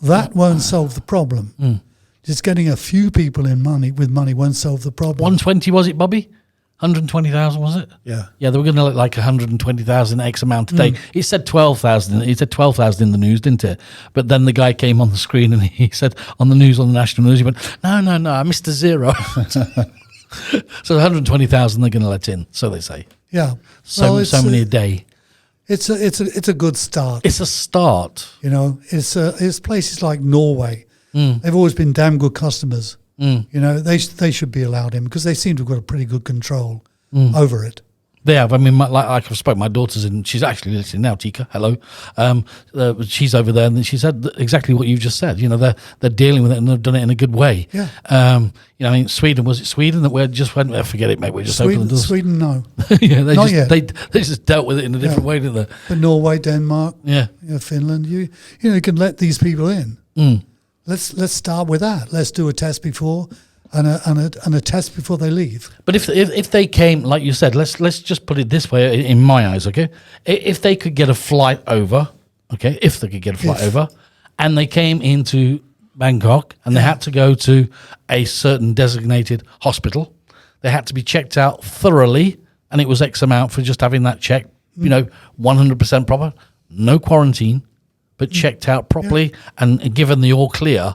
Speaker 4: that won't solve the problem. Just getting a few people with money won't solve the problem.
Speaker 2: 120 was it, Bobby? 120,000 was it?
Speaker 3: Yeah.
Speaker 2: Yeah, they were going to look like 120,000 X amount a day. It said 12,000. It said 12,000 in the news, didn't it? But then the guy came on the screen and he said on the news, on the national news, he went, no, I missed a zero. So 120,000 they're going to let in, so they say.
Speaker 4: Yeah.
Speaker 2: So many a day.
Speaker 4: It's a good start.
Speaker 2: It's a start.
Speaker 4: You know, it's places like Norway. They've always been damn good customers. You know, they should be allowed in because they seem to have got a pretty good control over it. They
Speaker 2: have. I mean, like I've spoken, my daughter's in. She's actually listening now. Tika, hello. She's over there, and she said exactly what you've just said. You know, they're dealing with it, and they've done it in a good way.
Speaker 4: Yeah.
Speaker 2: You know, I mean, Sweden, was it Sweden that we just went? Forget it, mate. We just opened the doors.
Speaker 4: Sweden, no.
Speaker 2: Yeah,
Speaker 4: not yet.
Speaker 2: They just dealt with it in a different way, didn't they?
Speaker 4: But Norway, Denmark, Finland, you can let these people in. Let's start with that. Let's do a test before. And a test before they leave.
Speaker 2: But if they came, like you said, let's just put it this way, in my eyes, okay? If they could get a flight over, okay, and they came into Bangkok and they had to go to a certain designated hospital, they had to be checked out thoroughly, and it was X amount for just having that check, 100% proper, no quarantine, but checked out properly and given the all clear,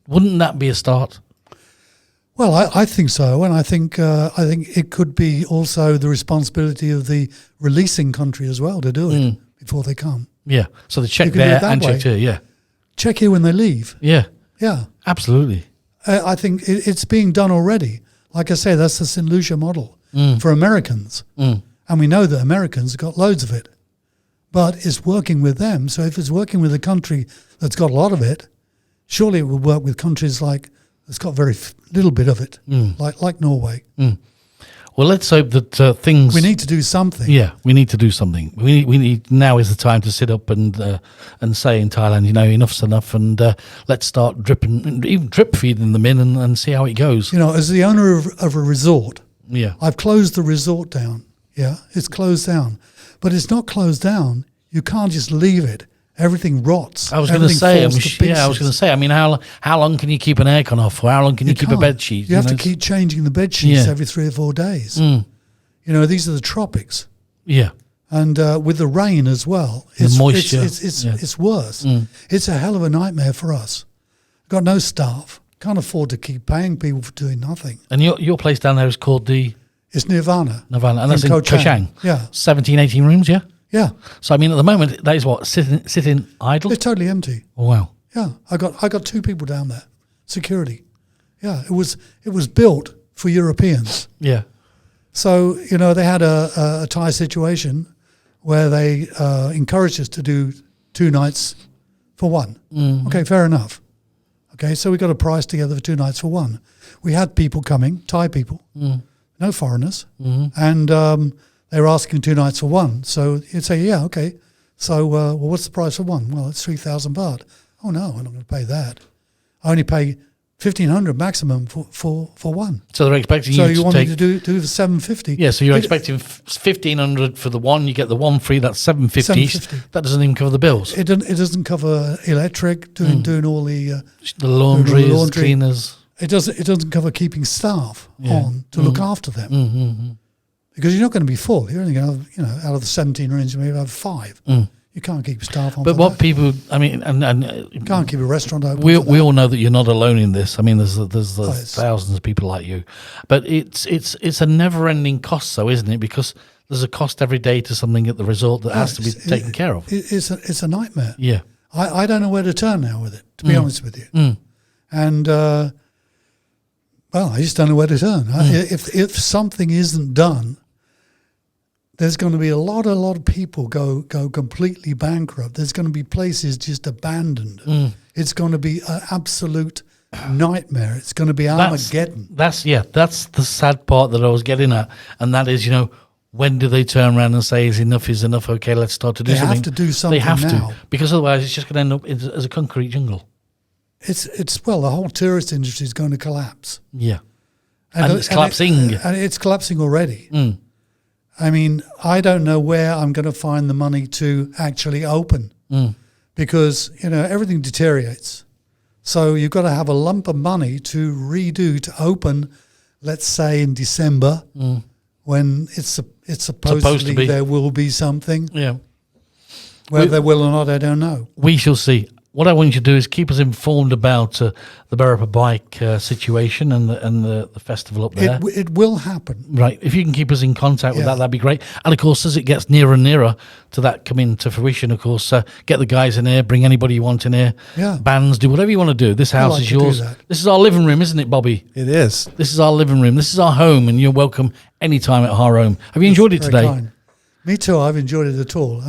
Speaker 2: wouldn't that be a start?
Speaker 4: Well, I think so, and I think it could be also the responsibility of the releasing country as well to do it before they come.
Speaker 2: Yeah, so they check there and check here. Yeah,
Speaker 4: check here when they leave.
Speaker 2: Yeah,
Speaker 4: yeah,
Speaker 2: absolutely.
Speaker 4: I think it's being done already. Like I say, that's the St. Lucia model for Americans, and we know that Americans have got loads of it, but it's working with them. So if it's working with a country that's got a lot of it, surely it will work with countries like. It's got very little bit of it, like Norway.
Speaker 2: Well, let's hope that things.
Speaker 4: We need to do something.
Speaker 2: Yeah, we need to do something. We need. Now is the time to sit up and say in Thailand, enough's enough, and let's start drip feeding them in and see how it goes.
Speaker 4: As the owner of a resort,
Speaker 2: I've
Speaker 4: closed the resort down. Yeah, it's closed down, but it's not closed down. You can't just leave it. Everything rots.
Speaker 2: I was going to say. I mean, how long can you keep an aircon off for? How long can you keep a bed sheet?
Speaker 4: You have to keep changing the bed sheets every 3 or 4 days. These are the tropics.
Speaker 2: Yeah,
Speaker 4: and with the rain as well,
Speaker 2: the moisture.
Speaker 4: It's worse. It's a hell of a nightmare for us. Got no staff. Can't afford to keep paying people for doing nothing.
Speaker 2: And your place down there is called
Speaker 4: It's Nirvana.
Speaker 2: And that's in Koh Chang.
Speaker 4: Yeah,
Speaker 2: 17, 18 rooms. Yeah.
Speaker 4: Yeah.
Speaker 2: So I mean, at the moment, that is what sitting idle.
Speaker 4: It's totally empty.
Speaker 2: Oh, wow.
Speaker 4: Yeah, I got 2 people down there, security. Yeah, it was built for Europeans.
Speaker 2: Yeah.
Speaker 4: So they had a Thai situation where they encouraged us to do 2 nights for one. Okay, fair enough. Okay, so we got a price together for 2 nights for one. We had people coming, Thai people, no foreigners, and they were asking 2 nights for one. So you'd say, yeah, okay. So, well, what's the price for one? Well, it's 3,000 baht. Oh no, I'm not going to pay that. I only pay 1,500 maximum for one.
Speaker 2: So they're expecting
Speaker 4: So
Speaker 2: you
Speaker 4: you
Speaker 2: to
Speaker 4: want
Speaker 2: take...
Speaker 4: me to do the 750?
Speaker 2: Yeah, so you're expecting 1,500 for the one, you get the one free, that's 750.
Speaker 4: 750.
Speaker 2: That doesn't even cover the bills.
Speaker 4: It doesn't cover electric, doing all the
Speaker 2: The laundry,
Speaker 4: the laundry.
Speaker 2: cleaners.
Speaker 4: It doesn't cover keeping staff on to look after them. Because you're not going to be full. You're only going to have, out of the 17 rooms, you may have 5. You can't keep staff on.
Speaker 2: But
Speaker 4: for
Speaker 2: what
Speaker 4: that.
Speaker 2: people, I mean, and
Speaker 4: You can't keep a restaurant open.
Speaker 2: we
Speaker 4: for that.
Speaker 2: all know that you're not alone in this. I mean, there's
Speaker 4: it's-
Speaker 2: thousands of people like you, but it's a never-ending cost, though, isn't it? Because there's a cost every day to something at the resort that has to be taken care of.
Speaker 4: It's a nightmare.
Speaker 2: Yeah.
Speaker 4: I don't know where to turn now with it, to be honest with you. And well, I just don't know where to turn. If something isn't done, there's going to be a lot of people go completely bankrupt. There's going to be places just abandoned. It's going to be an absolute nightmare. It's going to be Armageddon.
Speaker 2: That's the sad part that I was getting at, and that is, when do they turn around and say, enough is enough? Okay, let's start to do
Speaker 4: They
Speaker 2: something.
Speaker 4: have to do something
Speaker 2: They have
Speaker 4: now.
Speaker 2: to, because otherwise it's just going to end up as a concrete jungle.
Speaker 4: It's well, the whole tourist industry is going to collapse.
Speaker 2: Yeah. And it's collapsing.
Speaker 4: And it's collapsing already. I mean, I don't know where I'm going to find the money to actually open because, everything deteriorates. So you've got to have a lump of money to redo, to open, let's say in December when it's supposedly there will be something.
Speaker 2: Yeah.
Speaker 4: Whether there will or not, I don't know.
Speaker 2: We shall see. What I want you to do is keep us informed about the Berapa Bike situation and the festival up there.
Speaker 4: It will happen.
Speaker 2: Right. If you can keep us in contact with
Speaker 4: Yeah.
Speaker 2: that'd be great. And of course, as it gets nearer and nearer to that coming to fruition, of course, get the guys in here, bring anybody you want in here.
Speaker 4: Yeah.
Speaker 2: Bands, do whatever you want to do. This house
Speaker 4: like
Speaker 2: is
Speaker 4: to do
Speaker 2: yours.
Speaker 4: that.
Speaker 2: This is our living room, isn't it, Bobby?
Speaker 3: It is.
Speaker 2: This is our living room. This is our home, and you're welcome anytime at our home. Have you enjoyed it
Speaker 4: Very
Speaker 2: today?
Speaker 4: kind. Me too. I've enjoyed it at all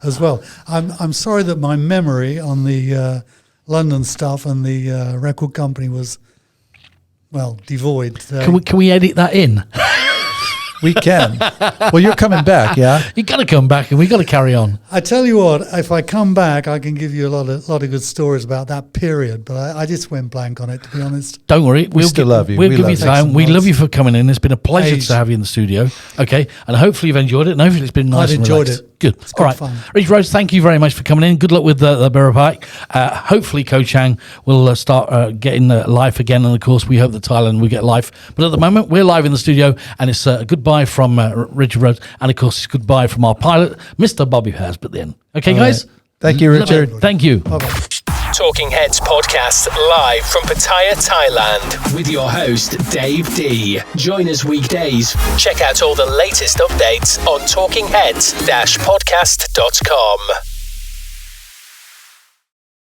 Speaker 4: as well. I'm sorry that my memory on the London stuff and the record company was devoid.
Speaker 2: Can we edit that in?
Speaker 3: We can. Well, you're coming back, yeah?
Speaker 2: You got to come back, and we got to carry on.
Speaker 4: I tell you what, if I come back, I can give you a lot of good stories about that period. But I just went blank on it, to be honest.
Speaker 2: Don't worry, we'll
Speaker 3: still love you.
Speaker 2: We'll
Speaker 3: We
Speaker 2: give
Speaker 3: love
Speaker 2: you
Speaker 3: you.
Speaker 2: time. We
Speaker 4: Thanks.
Speaker 2: love you for coming in. It's been a pleasure
Speaker 4: Age.
Speaker 2: to have you in the studio. Okay, and hopefully you've enjoyed it, and hopefully it's been nice.
Speaker 4: I've
Speaker 2: and
Speaker 4: enjoyed
Speaker 2: relaxed.
Speaker 4: it.
Speaker 2: Good.
Speaker 4: It's
Speaker 2: All
Speaker 4: good
Speaker 2: right,
Speaker 4: fun.
Speaker 2: Rich Rose, thank you very much for coming in. Good luck with the Berapa Bike. Hopefully, Ko Chang will start getting live again, and of course, we hope that Thailand will get live. But at the moment, we're live in the studio, and it's a goodbye from Richard Rose, and of course, it's goodbye from our pilot, Mr. Bobby Hasbert. Then, okay, guys.
Speaker 3: right. Thank you,
Speaker 2: Love
Speaker 3: Richard.
Speaker 2: it. Thank you.
Speaker 4: Bye-bye.
Speaker 1: Talking Heads podcast live from Pattaya, Thailand with your host Dave D. Join us weekdays. Check out all the latest updates on talkingheads-podcast.com.